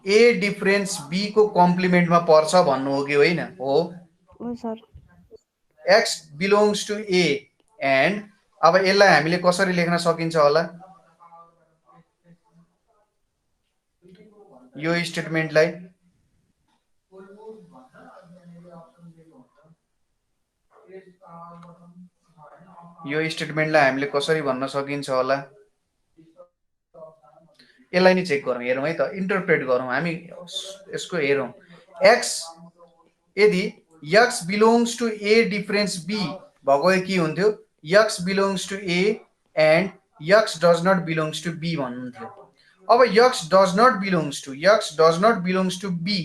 A difference B को कम्प्लिमेन्टमा पर्छ भन्नु हो कि होइन? हो। Oh sir x belongs to A and अब यसलाई हामीले कसरी लेख्न सकिन्छ होला? यो स्टेटमेन्टलाई हामीले कसरी भन्न सकिन्छ होला? यसलाई नि चेक गरौँ, हेरौँ है त। इन्टरप्रेट गरौँ हामी यसको। हेरौँ x यदि x belongs to A difference B भएको के हुन्थ्यो? x belongs to A and x does not belongs to B भन्नुहुन्थ्यो। अब x does not belongs to B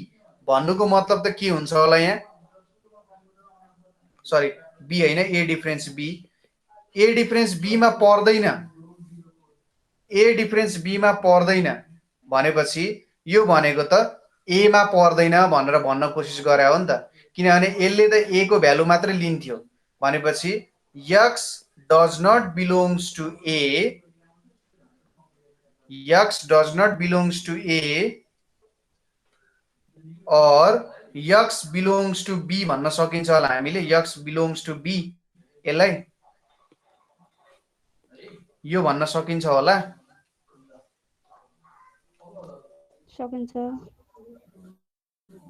भन्नुको मतलब त के हुन्छ होला यहाँ? सरी बी हैन, A difference B. A difference B मा पर्दैन। ए डिफरेन्स बी मा पर्दैन भनेपछि यो भनेको त ए मा पर्दैन भनेर भन्न कोसिस गरे हो नि त। किनभने यसले त ए को भ्यालु मात्रै लिन्थ्यो। भनेपछि x does not belongs to A, x does not belongs to A or x belongs to B भन्न सकिन्छ होला हामीले। x बिलोङ्स टु बी यसलाई यो भन्न सकिन्छ होला। सकिन्छ।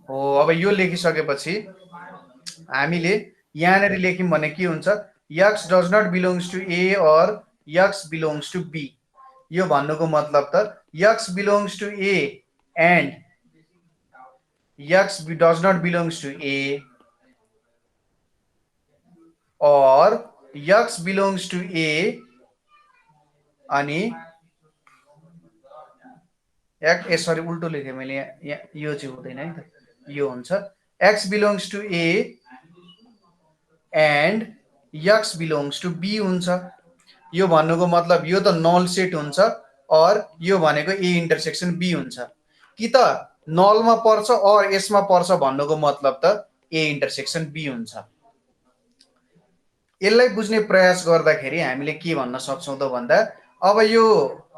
हो अब यो लेखिसकेपछि हामीले यहाँनिर लेख्यौँ भने के हुन्छ x does not belongs to A or x belongs to B. यो भन्नुको मतलब त x belongs to A and x does not belongs to A or x belongs to A अनि सरी उल्टो लेखेँ मैले यहाँ यो चाहिँ हुँदैन है त यो हुन्छ x belongs to A and x belongs to B हुन्छ। यो भन्नुको मतलब यो त नल सेट हुन्छ और यो भनेको A इन्टरसेक्सन B हुन्छ कि त नलमा पर्छ और यसमा पर्छ भन्नुको मतलब त A इन्टरसेक्सन B हुन्छ। यसलाई बुझ्ने प्रयास गर्दाखेरि हामीले के भन्न सक्छौं त भन्दा अब यो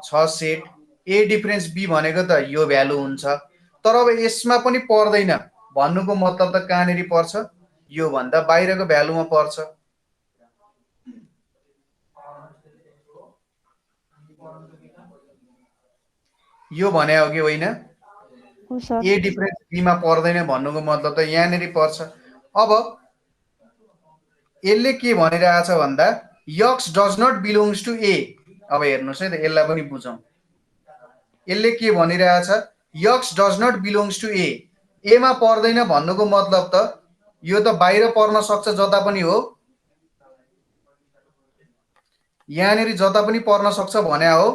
छ सेट ए डिफरेन्स बी भनेको त यो भ्यालु हुन्छ तर अब यसमा पनि पर्दैन भन्नुको मतलब त कहाँनेरि पर्छ यो भन्दा बाहिरको भ्यालुमा पर्छ। यो भने हो कि होइन हो सर। ए डिफरेन्स बी मा पर्दैन भन्नुको मतलब त यहाँनेरि पर्छ। अब यसले के भनिरहेछ भन्दा x does not belongs to A. अब हेर्नुस् है त यसलाई पनि बुझौं। यसले के भनिरहेछ x does not belongs to A. A मा पर्दैन भन्नुको मतलब त यो त बाहिर पर्न सक्छ जता पनि हो यहाँनेरि जता पनि पर्न सक्छ भने हो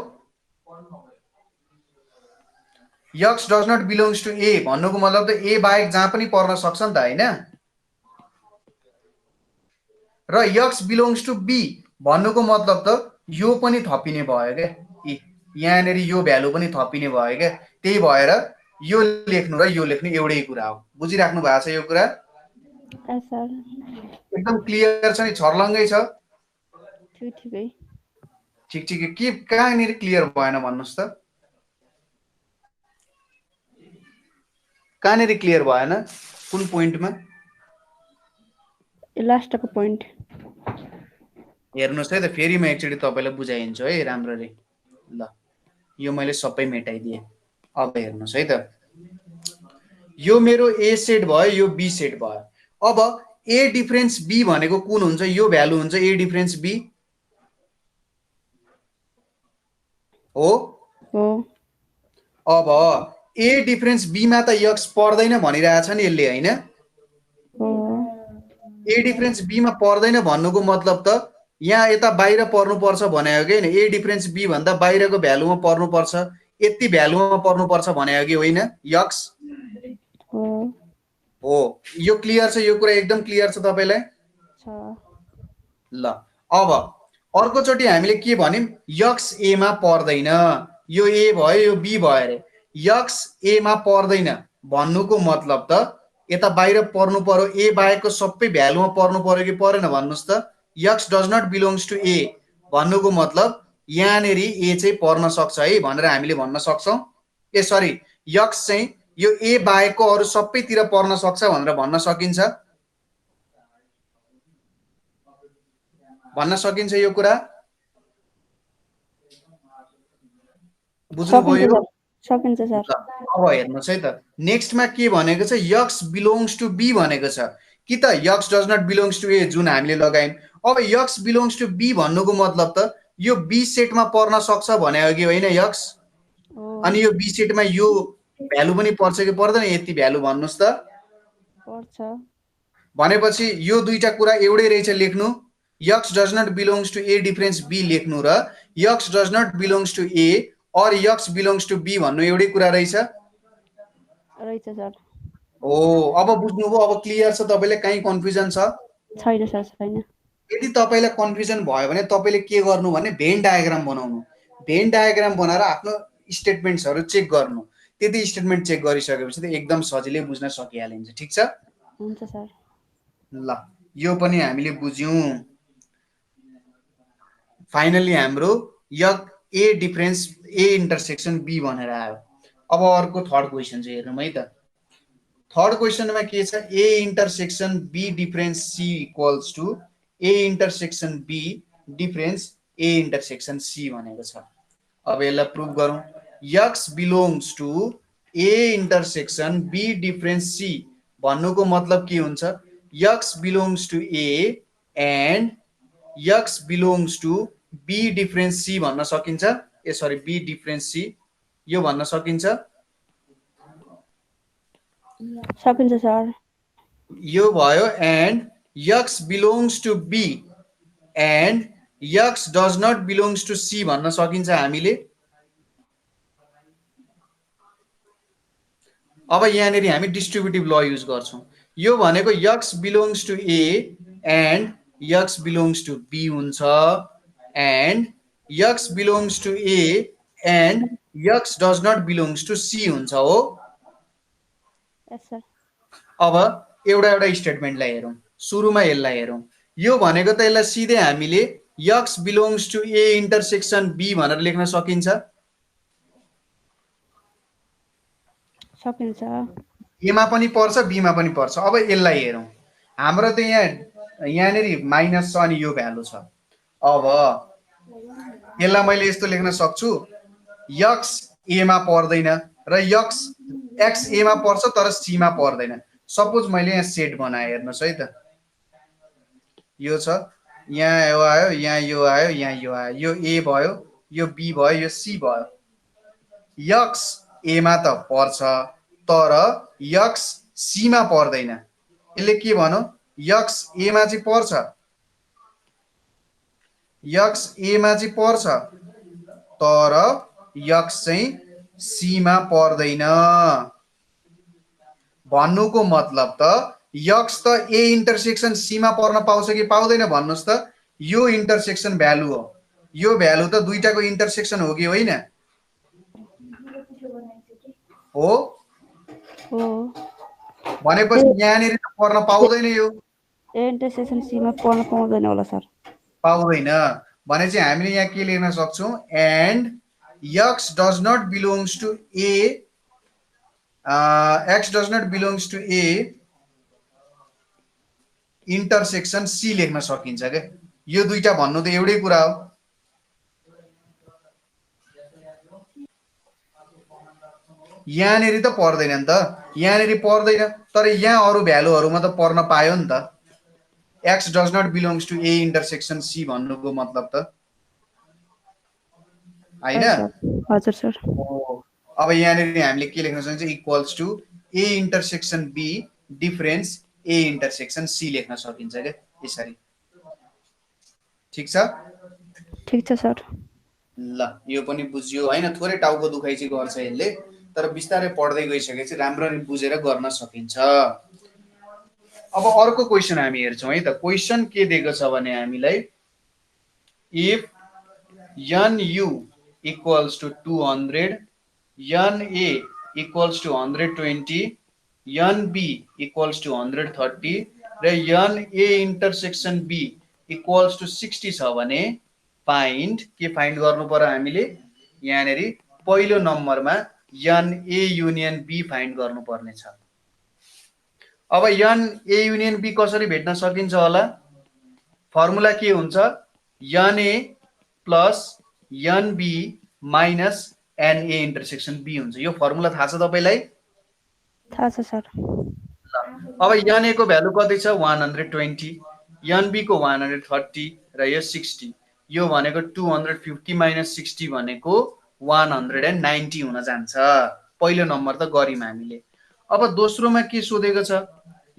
x does not belongs to A भन्नुको मतलब त ए बाहेक जहाँ पनि पर्न सक्छ नि त हैन र x बिलोङ्स टु बी भन्नुको मतलब त यो पनि थपिने भयो के यहाँनेरि यो भ्यालु पनि थपिने भयो के त्यही भएर यो लेख्नु र यो लेख्नु एउटै कुरा हो। बुझिराख्नु भएको छ यो कुरा सर एकदम क्लियर छ नि छर्लङ्गै छ ठिकै ठिक ठिक के कहाँनिर क्लियर भएन भन्नुस् त कहाँनिर क्लियर भएन कुन पोइन्टमा लास्टको पोइन्ट हेर्नुस् है त फेरि म एकचोटि तपाईलाई बुझाइदिन्छु है राम्ररी। ल यो मैले सबै मेटाइदिए। अब हेर्नुस् है त यो मेरो ए सेट भयो यो बी सेट भयो। अब ए डिफरेन्स बी भनेको कुन हुन्छ यो भ्यालु हुन्छ ए डिफरेन्स बी हो हो। अब ए डिफरेन्स बी मा त x पर्दैन भनिरहेछ नि यसले हैन ए डिफरेन्स बी मा पर्दैन भन्नुको मतलब त यहाँ यता बाहिर पर्नु पर्छ भने हो कि हैन ए डिफरेन्स बी भन्दा बाहिरको भ्यालुमा पर्नु पर्छ यति भ्यालुमा पर्नु पर्छ भने हो कि होइन x हो। यो क्लियर छ यो कुरा एकदम क्लियर छ तपाईलाई ल। अब अर्को चोटी हामीले के भन्यौं x a मा पर्दैन यो a भयो यो b भयो रे x a मा पर्दैन भन्नुको मतलब त यता बाहिर पर्नु पर्यो a बाहेकको सबै भ्यालुमा पर्नु पर्यो कि परेन भन्नुस् त x does not belongs to a भन्नुको मतलब यहाँनेरि a चाहिँ पर्न सक्छ है भनेर हामीले भन्न सक्छौं। ए सरी x चाहिँ यो a बाहेकको अरु सबैतिर पर्न सक्छ भनेर भन्न सकिन्छ यो कुरा बुझ्नुभयो सकिन्छ सर। अब हेर्नुस् है त नेक्स्टमा के भनेको छ x बिलोङ्स टु b भनेको छ कि त x does not belongs to a जुन हामीले लगायौं। अब x बिलोङ्स टु b भन्नुको मतलब त यो b सेटमा पर्न सक्छ भने हो कि होइन x अनि यो b सेटमा यो भ्यालु पनि पर्छ कि पर्दैन यति भ्यालु भन्नुस् त पर्छ भनेपछि यो दुईटा कुरा एउटै रहेछ लेख्नु x does not belongs to a difference b लेख्नु र x does not belongs to a or x belongs to b भन्नु एउटै कुरा रहेछ सर। हो अब बुझ्नुभयो अब क्लियर छ तपाईलाई कहीं कन्फ्युजन छ छैन सर छैन। यदि तपाईलाई कन्फ्युजन भयो भने तपाईले के गर्नु भने भेन डायग्राम बनाउनु भेन डायग्राम बनाएर आफ्नो स्टेटमेन्ट्सहरु चेक गर्नु त्यति स्टेटमेन्ट चेक गरिसकेपछि त एकदम सजिलै बुझ्न सकिहालिन्छ। ठीक छ हुन्छ सर। ल यो पनि हामीले बुझ्यौं। फाइनली हाम्रो A difference A intersection B भनेर आयो। अब अर्को थर्ड क्वेशन चाहिँ हेरौँ है त। थर्ड क्वेशनमा के छ A intersection B difference C equals to A intersection B difference A intersection C भनेको छ। अब यसलाई प्रुभ गरौँ x belongs to A intersection B difference C भन्नुको मतलब के हुन्छ? x belongs to A and x belongs to B difference C भन्न सकिन्छ? A sorry, B difference C यो भन्न सकिन्छ? सकिन्छ सर। यो भयो and x belongs to B and x does not belongs to C भन्न सकिन्छ हामीले? अब यहाँनिर हामी डिस्ट्रिब्युटिभ ल युज गर्छौँ। यो भनेको x belongs to A and x belongs to B हुन्छ and x belongs to A and x does not belongs to C हुन्छ हो। Yes sir. अब एउटा एउटा स्टेटमेन्टलाई हेरौँ। सुरुमा यसलाई हेरौँ। यो भनेको त यसलाई सिधै हामीले x belongs to A intersection B भनेर लेख्न सकिन्छ? सकिन्छ। एमा पनि पर्छ बीमा पनि पर्छ। अब यसलाई हेरौँ। हाम्रो त यहाँनिर माइनस छ अनि यो भ्यालु छ। अब यसलाई मैले यस्तो लेख्न सक्छु, x एमा पर्दैन र x एमा पर्छ तर सीमा पर्दैन। सपोज मैले यहाँ सेट बनाएँ, हेर्नुहोस् है त, यो छ, यहाँ यो आयो, यहाँ यो आयो, यहाँ यो आयो, यो ए भयो, यो बी भयो, यो सी भयो। x एमा त पर्छ तर x सीमा पर्दैन। यसले के भनौँ, x एमा चाहिँ पर्छ, x एमा चाहिँ पर्छ तर x चाहिँ सीमा पर्दैन भन्नुको मतलब त x त ए इन्टरसेक्सन सीमा पर्न पाउँछ कि पाउँदैन भन्नुहोस् त? यो इन्टरसेक्सन भ्यालु हो, यो भ्यालु त दुईटाको इन्टरसेक्सन हो कि होइन? हो। भनेपछि यहाँनिर पर्न पाउँदैन, यो ए इन्टरसेक्सन सीमा पर्न पाउँदैन होला सर। पाउँदैन भने चाहिँ हामीले यहाँ के लेख्न सक्छौँ, and x does not belongs to A, x does not belongs to A intersection C लेख्न सकिन्छ क्या। यो दुईटा भन्नु त एउटै कुरा हो। यहाँनिर त पर्दैन नि त, यहाँनिर पर्दैन तर यहाँ अरू भ्यालुहरूमा त पर्न पायो नि त। x does not belongs to A intersection C भन्नुको मतलब त होइन? हजुर सर। अब यहाँनिर हामीले के लेख्न सकिन्छ, equals to A intersection B difference A intersection C लेख्न सकिन्छ क्या यसरी। ठिक छ? ठिक छ सर। ल यो पनि बुझ्यो होइन? थोरै टाउको दुखाइ चाहिँ गर्छ यसले, तर बिस्तारै पढ्दै गइसकेपछि राम्ररी बुझेर गर्न सकिन्छ। अब अर्को क्वेसन हामी हेर्छौँ है त। क्वेसन के दिएको छ भने हामीलाई, if n U equals to 200, n A equals to 120, n B equals to 130 र n A intersection B equals to 60 छ भने फाइन्ड, के फाइन्ड गर्नु पर्यो हामीले? यहाँनिर पहिलो नम्बरमा n A union B find गर्नुपर्ने छ। अब एन ए युनियन बी कसरी भेट्न सकिन्छ होला? फर्मुला के हुन्छ? N A plus n B minus n A intersection B हुन्छ। यो फर्मुला थाहा छ तपाईँलाई? थाहा छ सर। अब एन ए को भ्यालु कति छ? 120, एन बी को 130 र यो 60। यो भनेको 250 माइनस 60 भनेको 190 हुन जान्छ। पहिलो नम्बर त गऱ्यौँ हामीले। अब दोस्रोमा के सोधेको छ?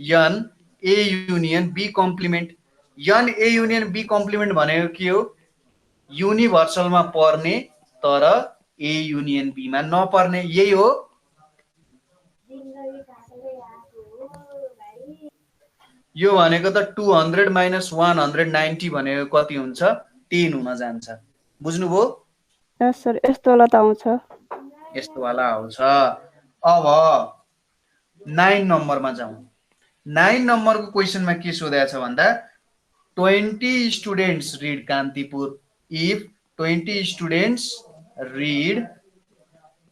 N A union B complement. N A union B complement भनेको के हो? युनिभर्सलमा पर्ने तर ए युनियन बीमा नपर्ने, यही हो। यो भनेको त 200 माइनस 190 भनेको कति हुन्छ? 10 हुन जान्छ। बुझ्नुभयो? Yes sir. यस्तो वाला त आउँछ, यस्तो वाला आउँछ। अब 9 नम्बरमा जाउँ। 9 नम्बरको क्वेसनमा के सोधेको छ भन्दा, 20 students read Kantipur. If 20 students read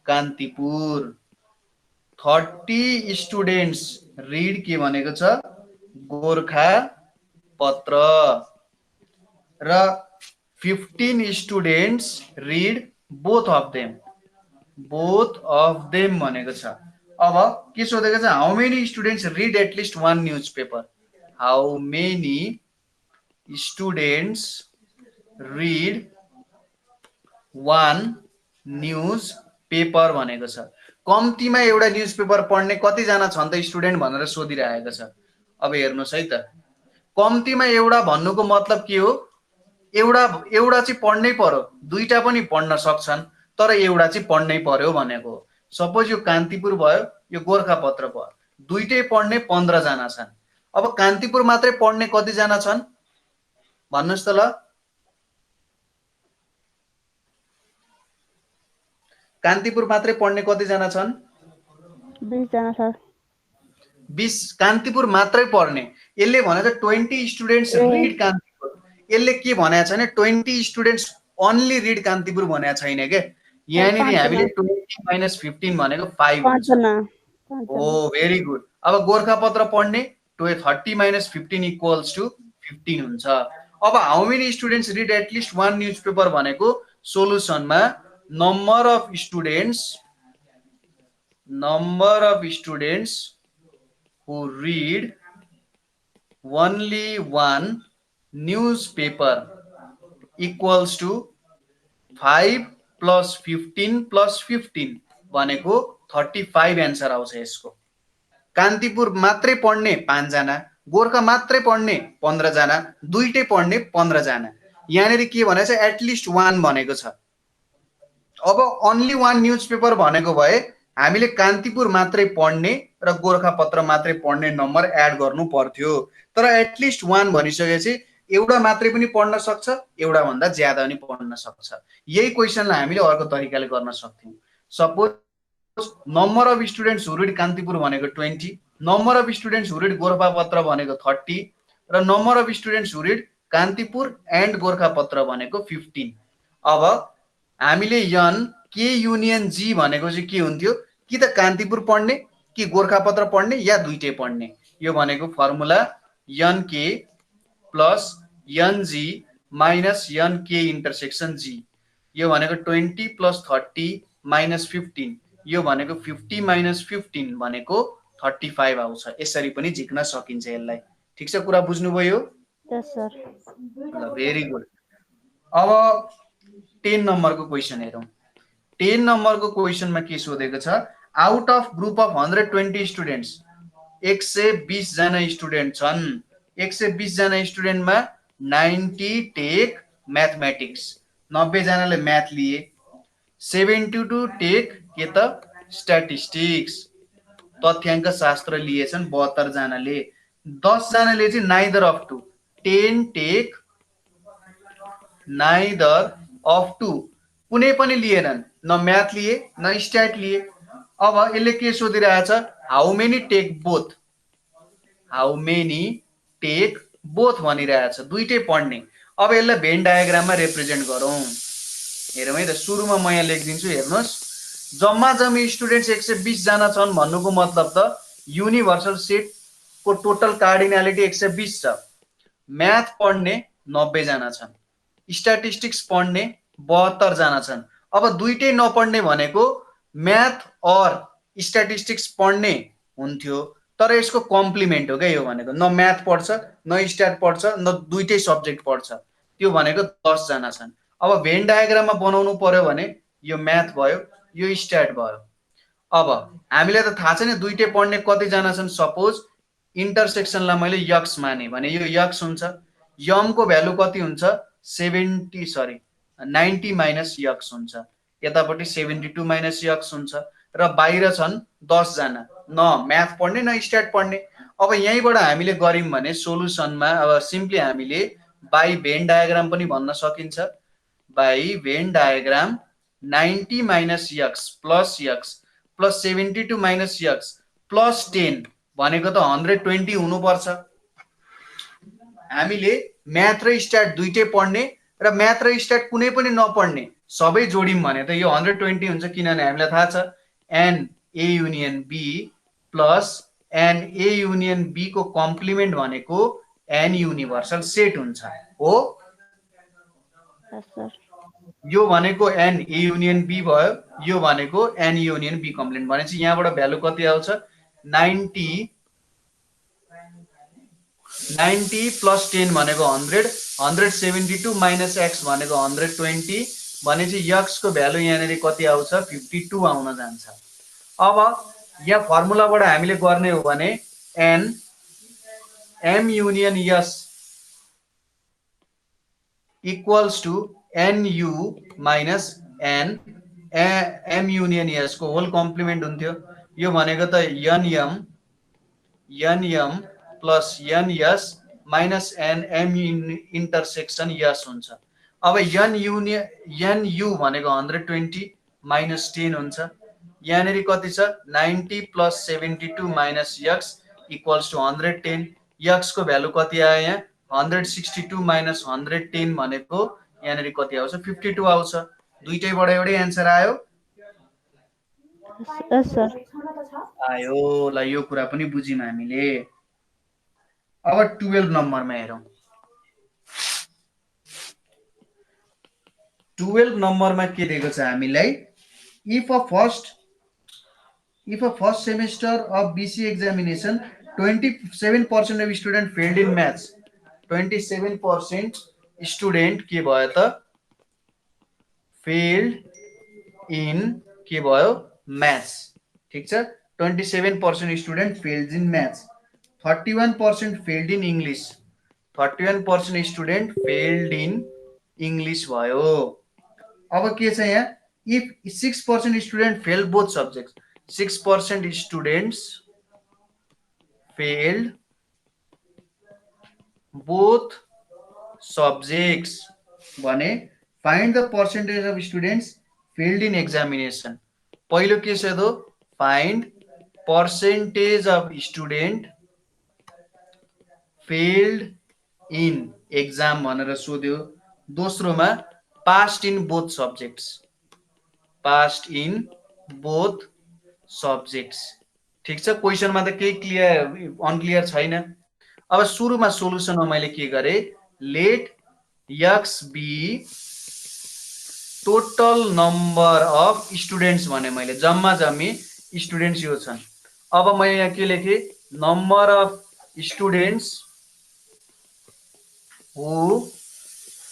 Kantipur, 30 students read के भनेको छ? गोर्खा पत्र र 15 students read both of them, both of them भनेको छ। अब के सोधेको छ, how many students read at least one newspaper. How many students read one newspaper भनेको छ। कम्तीमा एउटा न्युज पेपर पढ्ने कतिजना छन् त स्टुडेन्ट भनेर सोधिरहेको छ। अब हेर्नुहोस् है त, कम्तीमा एउटा भन्नुको मतलब के हो, एउटा एउटा चाहिँ पढ्नै पर्यो, दुईटा पनि पढ्न सक्छन् तर एउटा चाहिँ पढ्नै पर्यो भनेको हो। सपोज यो कान्तिपुर भयो, यो गोर्खापत्र भयो, दुईटै पढ्ने 15 जना छन्। अब कान्तिपुर मात्रै पढ्ने कतिजना छन् भन्नुहोस् त ल। कान्तिपुर मात्रै पढ्ने कतिजना छन्? 20 जना सर। 20 कान्तिपुर मात्रै पढ्ने। यसले भने त 20 स्टुडेन्ट्स रिड कान्तिपुर। यसले के भनेको छ भने 20 स्टुडेन्ट्स ओन्ली रिड कान्तिपुर भनेको छैन के। यहाँनिर हामीले 20 माइनस 15 भनेको 5 हुन्छ। ओ भेरी गुड। अब गोर्खापत्र पढ्ने 30 माइनस 15 इक्वल्स टु 15 हुन्छ। अब how many students read at least one newspaper भनेको सोलुसनमा number of students who read only one newspaper equals to 5 plus 15 plus 15 भनेको 35 एन्सर आउँछ यसको। कान्तिपुर मात्रै पढ्ने 5 जना, गोर्खा मात्रै पढ्ने 15 जना, दुईटै पढ्ने 15 जना। यहाँनिर के भनेको छ, एटलिस्ट वान भनेको छ। अब ओन्ली वान न्युज पेपर भनेको भए हामीले कान्तिपुर मात्रै पढ्ने र गोर्खापत्र मात्रै पढ्ने नम्बर एड गर्नु पर्थ्यो। तर एटलिस्ट वान भनिसकेपछि एउटा मात्रै पनि पढ्न सक्छ, एउटा भन्दा ज्यादा पनि पढ्न सक्छ। यही क्वेसनलाई हामीले अर्को तरिकाले गर्न सक्थ्यौँ। Suppose number of students who read Kantipur भनेको 20, number of students who read Gorkhapatra भनेको 30 र number of students who read Kantipur and Gorkhapatra भनेको 15। अब हामीले यन के युनियन जी भनेको चाहिँ के हुन्थ्यो, कि त कान्तिपुर पढ्ने कि गोर्खापत्र पढ्ने या दुईटै पढ्ने। यो भनेको फर्मुला यन के प्लस यन जी माइनस यन के इन्टरसेक्सन जी। यो भनेको 20 प्लस 30 माइनस 15, यो भनेको 50 माइनस 15 भनेको 35 आउँछ। यसरी पनि झिक्न सकिन्छ यसलाई। ठिक छ, कुरा बुझ्नुभयो? Yes sir. ल भेरी गुड। अब 10 नम्बरको क्वेसन हेरौँ। 10 नम्बरको क्वेसनमा के सोधेको छ, out of group of 120 students 120 जना स्टुडेन्ट छन्। 120 जना स्टुडेन्टमा 90 टेक म्याथमेटिक्स, 90 जनाले म्याथ लिए। 72 टेक के त स्ट्याटिस्टिक्स, तथ्याङ्क शास्त्र लिएछन् 72 जनाले। 10 जनाले चाहिँ neither of two, 10 take neither of two, कुनै पनि लिएनन्, न म्याथ लिए न स्ट्याट लिए। अब यसले के सोधिरहेछ, how many take both, how many take both भनिरहेछ, दुईटै पढ्ने। अब यसलाई भेन डायग्राममा रिप्रेजेन्ट गरौँ। हेरौँ है त, सुरुमा म यहाँ लेखिदिन्छु। हेर्नुहोस्, जम्मा जम्मी स्टुडेन्ट्स 120 जना छन् भन्नुको मतलब त युनिभर्सल सेटको टोटल कार्डिनालिटी 120 छ। म्याथ पढ्ने 90 जना छन्, स्ट्याटिस्टिक्स पढ्ने 72 जना छन्। अब दुईटै नपढ्ने भनेको म्याथ और स्ट्याटिस्टिक्स पढ्ने हुन्थ्यो, तर यसको कम्प्लिमेन्ट हो क्या यो भनेको। न म्याथ पढ्छ न स्ट्याट पढ्छ न दुईटै सब्जेक्ट पढ्छ, त्यो भनेको 10 जना छन्। अब भेन डायग्राममा बनाउनु पर्यो भने यो म्याथ भयो, यो स्ट्याट भयो। अब हामीलाई त थाहा छैन दुईटै पढ्ने कतिजना छन्। सपोज इन्टरसेक्सनलाई मैले यक्स माने भने यो यक्स हुन्छ। यमको भ्यालु कति हुन्छ, 90 माइनस यक्स हुन्छ। यतापट्टि 72 माइनस यक्स हुन्छ। र बाहिर छन् 10 जना, न म्याथ पढ्ने न स्ट्याट पढ्ने। अब यहीँबाट हामीले गर्यौँ भने सोलुसनमा अब सिम्पली हामीले बाई भेन डायग्राम पनि भन्न सकिन्छ। By van diagram 90 minus x plus 72 minus x plus 10 भनेको त 120 हुनुपर्छ। हामीले म्याथ र स्ट्याट दुईटै पढ्ने र म्याथ र स्ट्याट कुनै पनि नपढ्ने सबै जोड्यौँ भने त यो 120 हुन्छ, किनभने हामीलाई थाहा छ n A union B plus n A union B को कम्प्लिमेन्ट भनेको एन युनिभर्सल सेट हुन्छ। हो यस सर। यो भनेको एन ए युनियन बी भयो, यो भनेको एन युनियन बी कम्प्लिमेन्ट भनेपछि यहाँबाट भ्यालु कति आउँछ 90 प्लस 10 भनेको 100, 172 माइनस एक्स भनेको 120 भनेपछि यक्सको भ्यालु यहाँनिर कति आउँछ 52 आउन जान्छ। अब यहाँ फर्मुलाबाट हामीले गर्ने हो भने N M union S equals to N U minus N M union S को होल कम्प्लिमेन्ट हुन्थ्यो। यो भनेको त N M plus N S minus N M intersection S हुन्छ। अब एनयु भनेको 120 माइनस 10 हुन्छ। यहाँनिर कति छ 90 plus 72 minus x equals to 110। यक्सको भ्यालु कति आयो यहाँ 162 माइनस 110 भनेको यहाँनिर कति आउँछ 52 आउँछ। दुईटैबाट एउटै एन्सर आयो। यस सर आयो ल, यो कुरा पनि बुझ्यौँ हामीले। अब 12 नम्बरमा हेरौँ। 12 नम्बरमा के दिएको छ हामीलाई, if a first semester of BC examination 27% of student failed in maths, 27% student के भयो त फेल्ड इन के भयो म्याथ्स। ठिक छ, 27% student failed in maths, 31% failed in English, 31% student failed in English भयो। अब के छ यहाँ, if 6% student fail both subjects, 6% students failed both subjects भने find the percentage of students failed in examination. पहिलो के छ त find percentage of student failed in exam भनेर सोध्यो। दोस्रोमा passed in both subjects, passed in both subjects. ठिक छ, क्वेसनमा त केही क्लियर अनक्लियर छैन। अब सुरुमा सोलुसनमा मैले के गरेँ, let x be total number of students भने मैले जम्मा जम्मी स्टुडेन्ट्स यो छन्। अब मैले यहाँ के लेखेँ, number of students who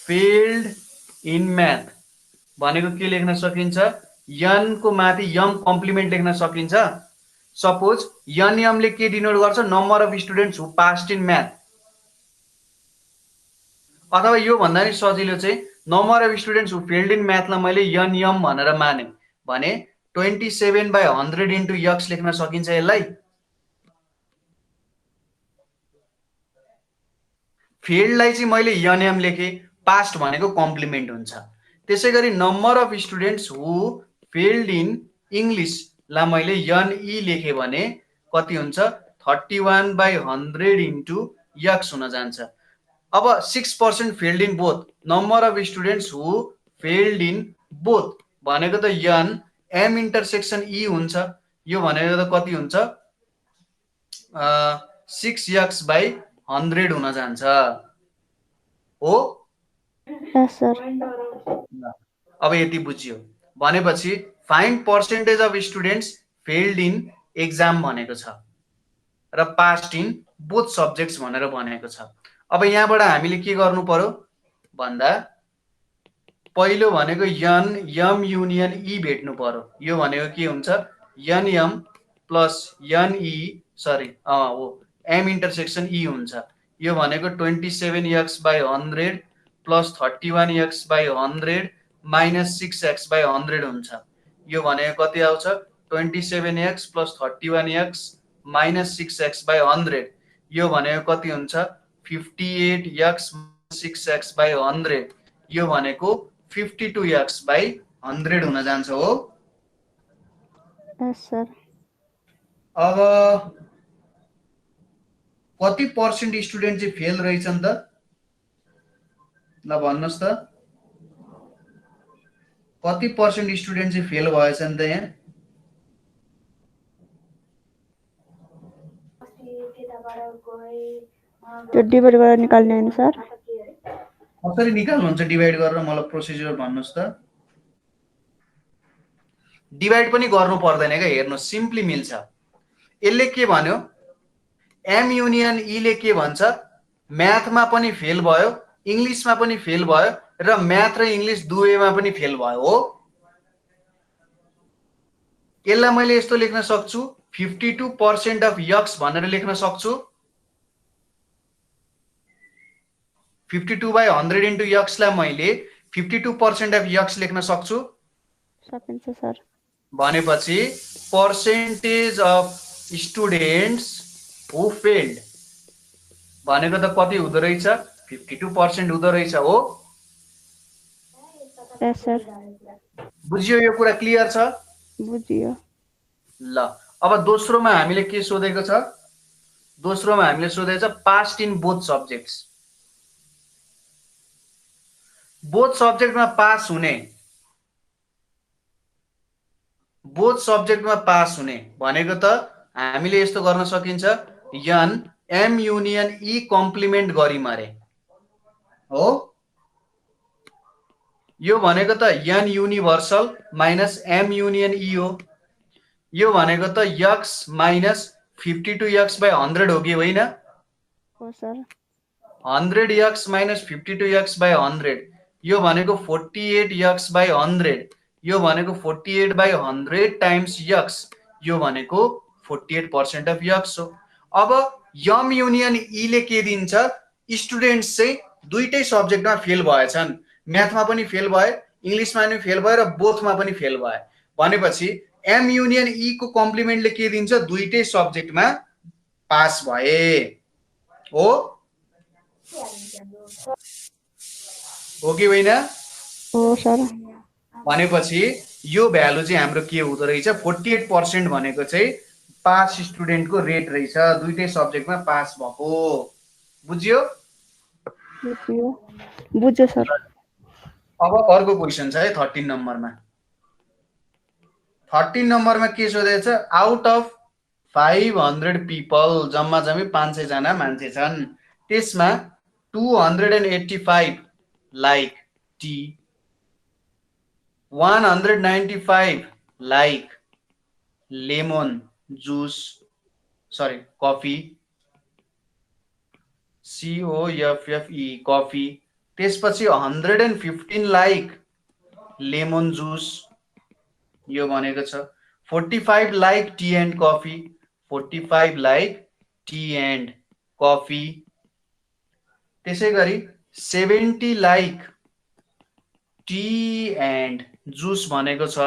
failed in math भनेको के लेख्न सकिन्छ, यन को माथि यम कम्प्लिमेन्ट लेख्न सकिन्छ। सपोज यन यमले के डिनोट गर्छ, number of students who passed in math. अथवा यो भन्दा नि सजिलो चाहिँ number of students who failed in म्याथलाई मैले यन यम भनेर माने भने 27/100 इन्टु यक्स लेख्न सकिन्छ यसलाई। फेल्डलाई चाहिँ मैले एनएम लेखेँ, पास्ट भनेको कम्प्लिमेन्ट हुन्छ। त्यसै गरी number of students who failed in इङ्ग्लिसलाई मैले एनई लेखेँ भने कति हुन्छ 31/100 इन्टु यक्स हुन जान्छ। अब 6% failed in both, number of students who failed in both भनेको त एन एम इन्टरसेक्सन ई हुन्छ। यो भनेको त कति हुन्छ 6x/100 हुन जान्छ हो। यस सर अब यति बुझियो भनेपछि find percentage of students failed in exam भनेको छ र पास्ड इन बोथ सब्जेक्ट्स भनेर भनेको छ। अब यहाँबाट हामीले के गर्नु पर्यो भन्दा पहिलो भनेको यन यम युनियन ई भेट्नु पर्यो। यो भनेको के हुन्छ यन यम प्लस यन ई सरी हो एम इन्टरसेक्सन ई हुन्छ। यो भनेको 27x/100 plus 31x/100 minus 6x/100 हुन्छ। यो भनेको कति आउँछ 27x plus 31x minus 6x/100। यो भनेको कति हुन्छ 58x 6x/100। यो भनेको 52x/100 हुन जान्छ हो। यस सर अब कति पर्सेन्ट स्टुडेन्ट चाहिँ फेल रहेछन् त ल भन्नुहोस् त, कति पर्सेन्ट स्टुडेन्ट चाहिँ फेल भएछन् त यहाँ? त्यो डिभाइडबाट निकाल्ने होइन सर? कसरी निकाल्नुहुन्छ डिभाइड गरेर मलाई प्रोसिजर भन्नुहोस् त। डिभाइड पनि गर्नु पर्दैन क्या, हेर्नुहोस् सिम्पली मिल्छ। यसले के भन्यो, एम युनियन ई ले के भन्छ, म्याथमा पनि फेल भयो, इङ्ग्लिसमा पनि फेल भयो र म्याथ र इङ्ग्लिस दुवैमा पनि फेल भयो हो। यसलाई मैले यस्तो लेख्न सक्छु 52% अफ यक्स भनेर लेख्न सक्छु। 52/100 इन्टु यक्सलाई मैले 52% अफ यक्स लेख्न सक्छु। सकिन्छ सर। भनेपछि percentage of students who failed भनेको त कति हुँदो रहेछ, 52% हुँदो रहेछ हो। Yes sir. बुझियो यो कुरा, क्लियर छ? बुझियो। ल अब दोस्रोमा हामीले के सोधेको छ, दोस्रोमा हामीले सोधेको छ past in both subjects. Both सब्जेक्टमा पास हुने, बोथ सब्जेक्टमा पास हुने भनेको त हामीले यस्तो गर्न सकिन्छ, यन एम युनियन ई कम्प्लिमेन्ट गरी मारे हो। यो भनेको त यन युनिभर्सल माइनस एम युनियन ई हो। यो भनेको त यक्स माइनस 52x/100 हो कि होइन? हो सर। 100 यक्स माइनस 52x/100 यो भनेको 48x/100, यो भनेको 48/100 टाइम्स यक्स, यो भनेको 48% अफ यक्स हो। अब यम युनियन ई ले के दिन्छ, स्टुडेन्ट्स चाहिँ दुईटै सब्जेक्टमा फेल भएछन्, म्याथमा पनि फेल भए, इङ्ग्लिसमा पनि फेल भए र बोथमा पनि फेल भए। भनेपछि एम युनियन ई को कम्प्लिमेन्टले के दिन्छ, दुईटै सब्जेक्टमा पास भए हो। हो कि होइन? हो सर। भनेपछि यो भ्यालु चाहिँ हाम्रो के हुँदो रहेछ, 48% भनेको चाहिँ पास स्टुडेन्टको रेट रहेछ, दुईटै सब्जेक्टमा पास भएको। बुझ्यो? बुझियो। बुझ्यो सर। अब अर्को क्वेसन छ है 13 नम्बरमा। 13 नम्बरमा के सोधेको छ, आउट अफ 500 पिपल, जम्मा जम्मी 500 जना मान्छे छन्, त्यसमा 285 like T, 195 like lemon juice, sorry coffee, COFFE coffee, त्यसपछि 115 लाइक लेमन जुस, यो भनेको छ 45 like T and coffee, 45 like T and coffee, त्यसै गरी 70 लाइक टी एन्ड जुस भनेको छ,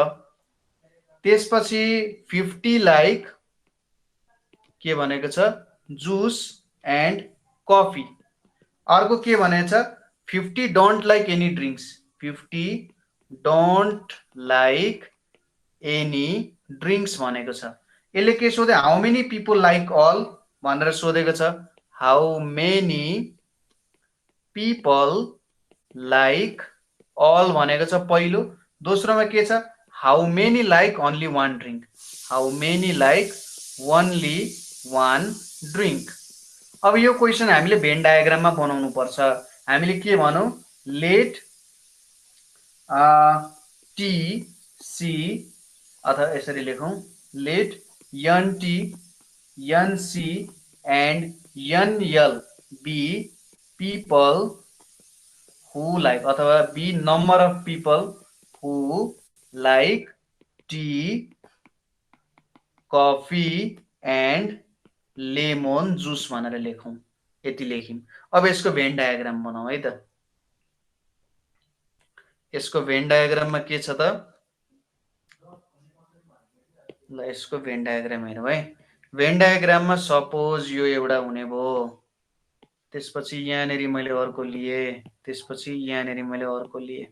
त्यसपछि 50 लाइक के भनेको छ, जुस एन्ड कफी। अर्को के भनेको छ, 50 don't like any drinks, 50 don't like any drinks भनेको छ। यसले के सोध्यो, how many people like all भनेर सोधेको छ, how many people like all भनेको छ पहिलो। दोस्रोमा के छ, how many like only one drink, how many like only one drink. अब यो क्वेसन हामीले भेन डायग्राममा बनाउनु पर्छ। हामीले के भनौँ, लेट टी सी, अथवा यसरी लेखौँ, let N T N C and N L be people who like, अथवा be number of people who like tea, coffee and lemon juice भनेर लेखौँ, यति लेख्यौँ। अब यसको भेन डायग्राम बनाऊ है त। यसको भेन डायग्राममा के छ त, ल यसको भेन डायग्राम हेरौँ है। भेन डायग्राममा सपोज यो एउटा हुने भयो, त्यसपछि यहाँनेरि मैले अर्को लिएँ, त्यसपछि यहाँनेरि मैले अर्को लिएँ,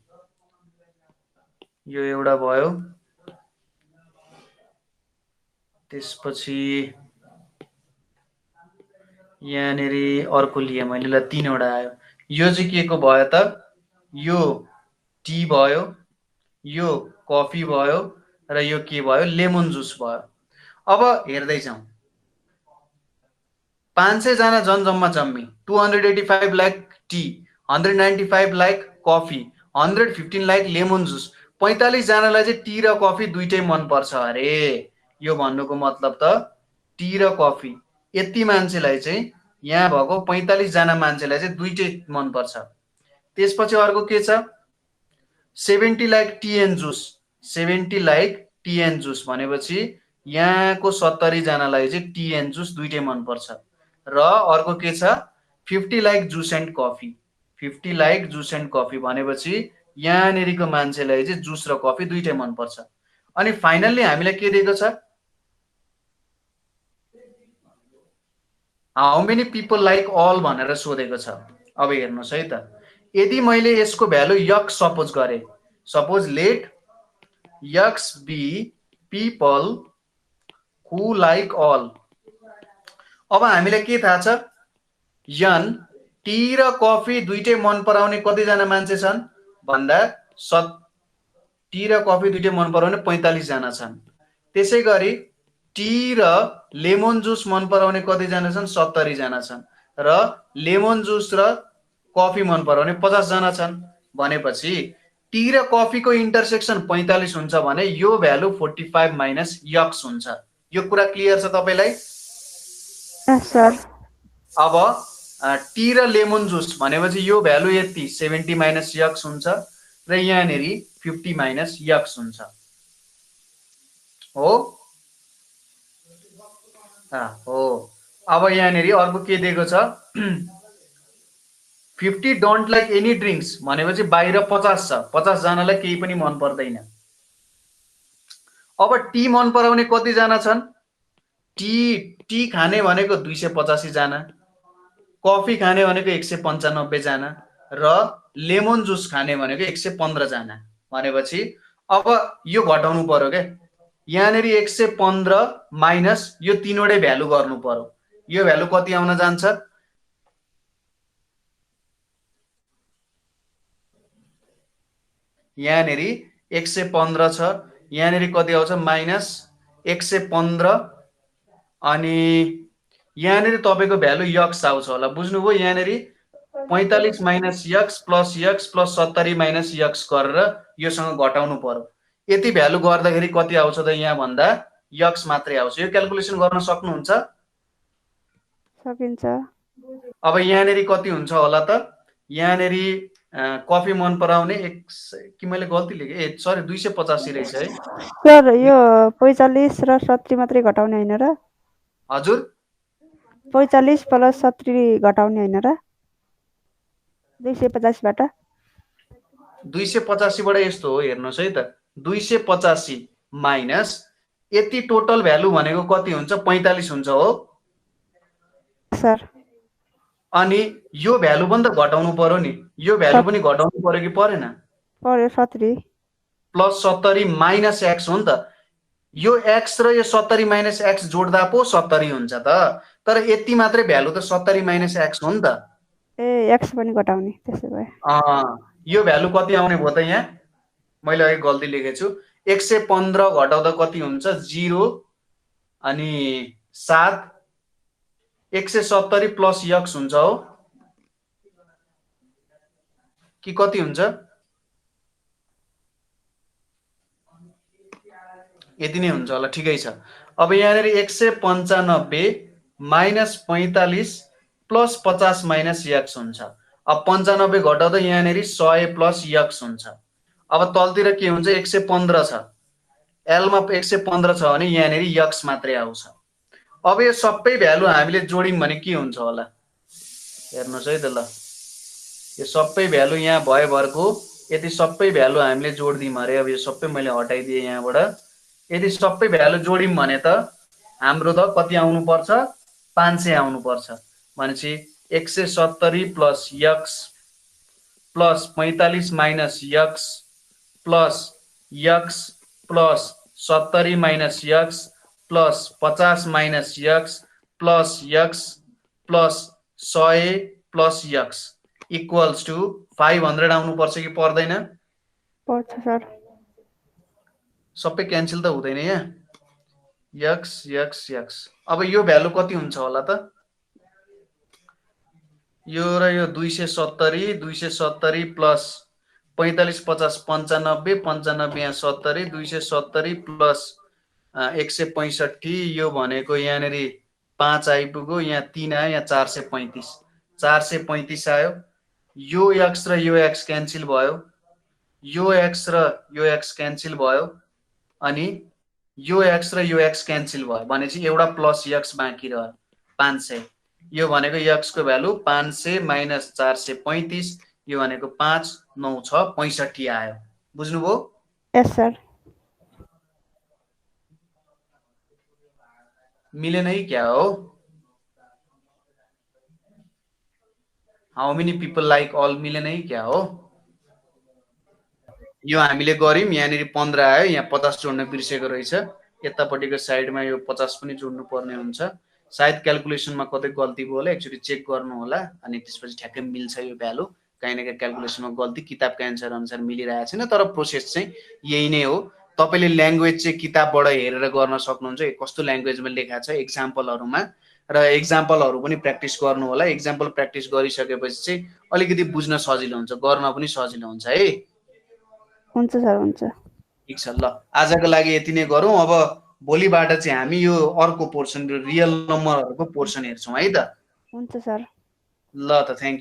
यो एउटा भयो, त्यसपछि यहाँनेरि अर्को लिएँ मैले, ल 3 वटा आयो। यो चाहिँ के को भयो त, यो टी भयो, यो कफी भयो र यो के भयो, लेमन जुस भयो। अब हेर्दै जाउँ, 500 जना जनजम्मा जम्मी, 285 like T, 195 like coffee, 115 like lemon juice. 45 जनालाई चाहिँ टी र कफी दुइटै मनपर्छ अरे। यो भन्नुको मतलब त टी र कफी यति मान्छेलाई चाहिँ, यहाँ भएको 45 जना मान्छेलाई चाहिँ दुइटै मनपर्छ। त्यसपछि अर्को के छ, 70 like T and juice. 70 like T and juice भनेपछि यहाँको 70 जनालाई चाहिँ टी एन्ड जुस दुइटै मनपर्छ। र अर्को के छ, 50 like juice and coffee. 50 like juice and coffee भनेपछि यहाँनिरको मान्छेलाई चाहिँ जुस र कफी दुइटै मनपर्छ। अनि फाइनल्ली हामीलाई के दिएको छ, how many people like all भनेर सोधेको छ। अब हेर्नुहोस् है त, यदि मैले यसको भ्यालु यक्स सपोज गरे, suppose let x be people who like all. अब हामीलाई के थाहा छ, यन टी र कफी दुइटै मन पराउने कतिजना मान्छे छन् भन्दा टी र कफी दुइटै मन पराउने 45 जना छन्। त्यसै गरी टी र लेमन जुस मन पराउने कतिजना छन्, 70 जना छन्। र लेमन जुस र कफी मन पराउने 50 जना छन्। भनेपछि टी र कफीको इन्टरसेक्सन 45 हुन्छ भने यो भ्यालु 45 माइनस यक्स हुन्छ। यो कुरा क्लियर छ तपाईलाई? सर। अब टी र लेमन जुस भनेपछि यो भ्यालु यति 70 माइनस यक्स हुन्छ र यहाँनेरि 50 माइनस यक्स हुन्छ। हो हो। अब यहाँनेरि अर्को के दिएको छ, 50 डोन्ट लाइक एनी ड्रिंक्स भनेपछि बाहिर 50 छ, 50 जनालाई केही पनि मन पर्दैन। अब टी मन पराउने कति जना छन्, टी खाने भनेको 285 जना, कफी खाने भनेको 195 जना र लेमन जुस खाने भनेको 115 जना। भनेपछि अब यो घटाउनु पर्यो के, यहाँनेरि 115 माइनस यो तीनवटै भ्यालु गर्नु पर्यो। यो भ्यालु कति आउन जान्छ, यहाँनेरि 115 छ, यहाँनेरि कति आउँछ माइनस 115 अनि यहाँनेरि तपाईको भ्यालु यक्स आउँछ होला, बुझ्नुभयो? यहाँनेरि 45 minus x plus 70 minus x गरेर योसँग घटाउनु पर्यो। यति भ्यालु गर्दाखेरि कति आउँछ त यहाँ भन्दा यक्स मात्रै आउँछ। यो क्याल्कुलेसन गर्न सक्नुहुन्छ? सकिन्छ। अब यहाँनेरि कति हुन्छ होला त, यहाँनेरि कफी मन पराउने कि मैले गल्ती लेखेँ, सरी 285 रहेछ है सर। यो 45 र 70 मात्रै घटाउने हैन र? हजुर 45 प्लस 70 घटाउने हैन र 285 बाट? 285 बाट यस्तो हो, हेर्नुहोस् है त, 285 माइनस यति टोटल भ्यालु भनेको कति हुन्छ, 45 हुन्छ हो सर। अनि यो भ्यालु पनि त घटाउनु पर्यो नि, यो भ्यालु पनि घटाउनु पर्यो कि परेन? पर्यो। 70 प्लस 70 माइनस एक्स हो नि त। यो एक्स र यो 70 माइनस एक्स जोड्दा पो 70 हुन्छ त, तर यति मात्रै भ्यालु त 70 माइनस एक्स हो नि त। ए एक्स पनि घटाउने त्यसो भए। यो भ्यालु कति आउने भयो त, यहाँ मैले अघि गल्ती लेखेको छु, 115 घटाउँदा कति हुन्छ 0 अनि 7, 170 प्लस यक्स हुन्छ हो कि कति हुन्छ, यति नै हुन्छ होला, ठिकै छ। अब यहाँनेरि 195 माइनस 45 प्लस 50 माइनस यक्स हुन्छ। अब 95 घटाउँदा यहाँनेरि 100 प्लस यक्स हुन्छ। अब तलतिर के हुन्छ, 115 छ, एलमा 115 छ भने यहाँनेरि यक्स मात्रै आउँछ। अब यो सबै भ्यालु हामीले जोड्यौं भने के हुन्छ होला, हेर्नुहोस् है त ल, यो सबै भ्यालु यहाँ भएभरको यति सबै भ्यालु हामीले जोड्दियौँ अरे। अब यो सबै मैले हटाइदिएँ यहाँबाट। यदि सबै भ्यालु जोड्यौँ भने त हाम्रो त कति आउनु पर्छ, 500 आउनु पर्छ। भनेपछि 170 plus x plus 45 minus x plus 70 minus x plus 50 minus x plus 100 plus x equals to 500 आउनु पर्छ कि पर्दैन? पर्छ सर। सबै क्यान्सल त हुँदैन यहाँ, यक्स यक्स यक्स। अब यो भ्यालु कति हुन्छ होला त, यो र यो 270 270 प्लस 45 50 95 95 यहाँ 70 270 प्लस 165 यो भनेको यहाँनिर 5 आइपुग्यो, यहाँ 3 आयो, यहाँ 435 435 आयो। यो एक्स र यो एक्स क्यान्सल भयो, यो एक्स र यो एक्स क्यान्सल भयो, अनि यो एक्स र यो एक्स क्यान्सल भयो भनेपछि एउटा प्लस एक्स बाँकी रह्यो 500। यो भनेको एक्सको भ्यालु 500 माइनस 435, यो भनेको 5 9 6 65 आयो। बुझ्नुभयो? Yes sir. मिलेन है क्या हो? How many people like all मिलेन है क्या हो? यो हामीले गर्यौं, यहाँनिर 15 आयो, यहाँ 50 जोड्न बिर्सेको रहेछ, यतापट्टिको साइडमा यो 50 पनि जोड्नु पर्ने हुन्छ। सायद क्याल्कुलेसनमा कतै गल्ती भयो होला, एकचोटि चेक गर्नु होला, अनि त्यसपछि ठ्याक्कै मिल्छ यो भ्यालु। काहीँ न काहीँ क्याल्कुलेसनमा गल्ती, किताबका एन्सर अनुसार मिलिरहेको छैन, तर प्रोसेस चाहिँ यही नै हो। तपाईँले ल्याङ्ग्वेज चाहिँ किताबबाट हेरेर गर्न सक्नुहुन्छ, कस्तो ल्याङ्ग्वेजमा लेखाएको छ एक्जाम्पलहरूमा, र एक्जाम्पलहरू पनि प्र्याक्टिस गर्नु होला। एक्जाम्पल प्र्याक्टिस गरिसकेपछि चाहिँ अलिकति बुझ्न सजिलो हुन्छ, गर्न पनि सजिलो हुन्छ है। हुन्छ सर, हुन्छ। ठिक छ, ल आजको लागि यति नै गरौँ। अब भोलिबाट चाहिँ हामी यो अर्को पोर्सन, रियल नम्बरहरूको पोर्सन हेर्छौँ है त। हुन्छ सर। ल त, थ्याङ्क यू।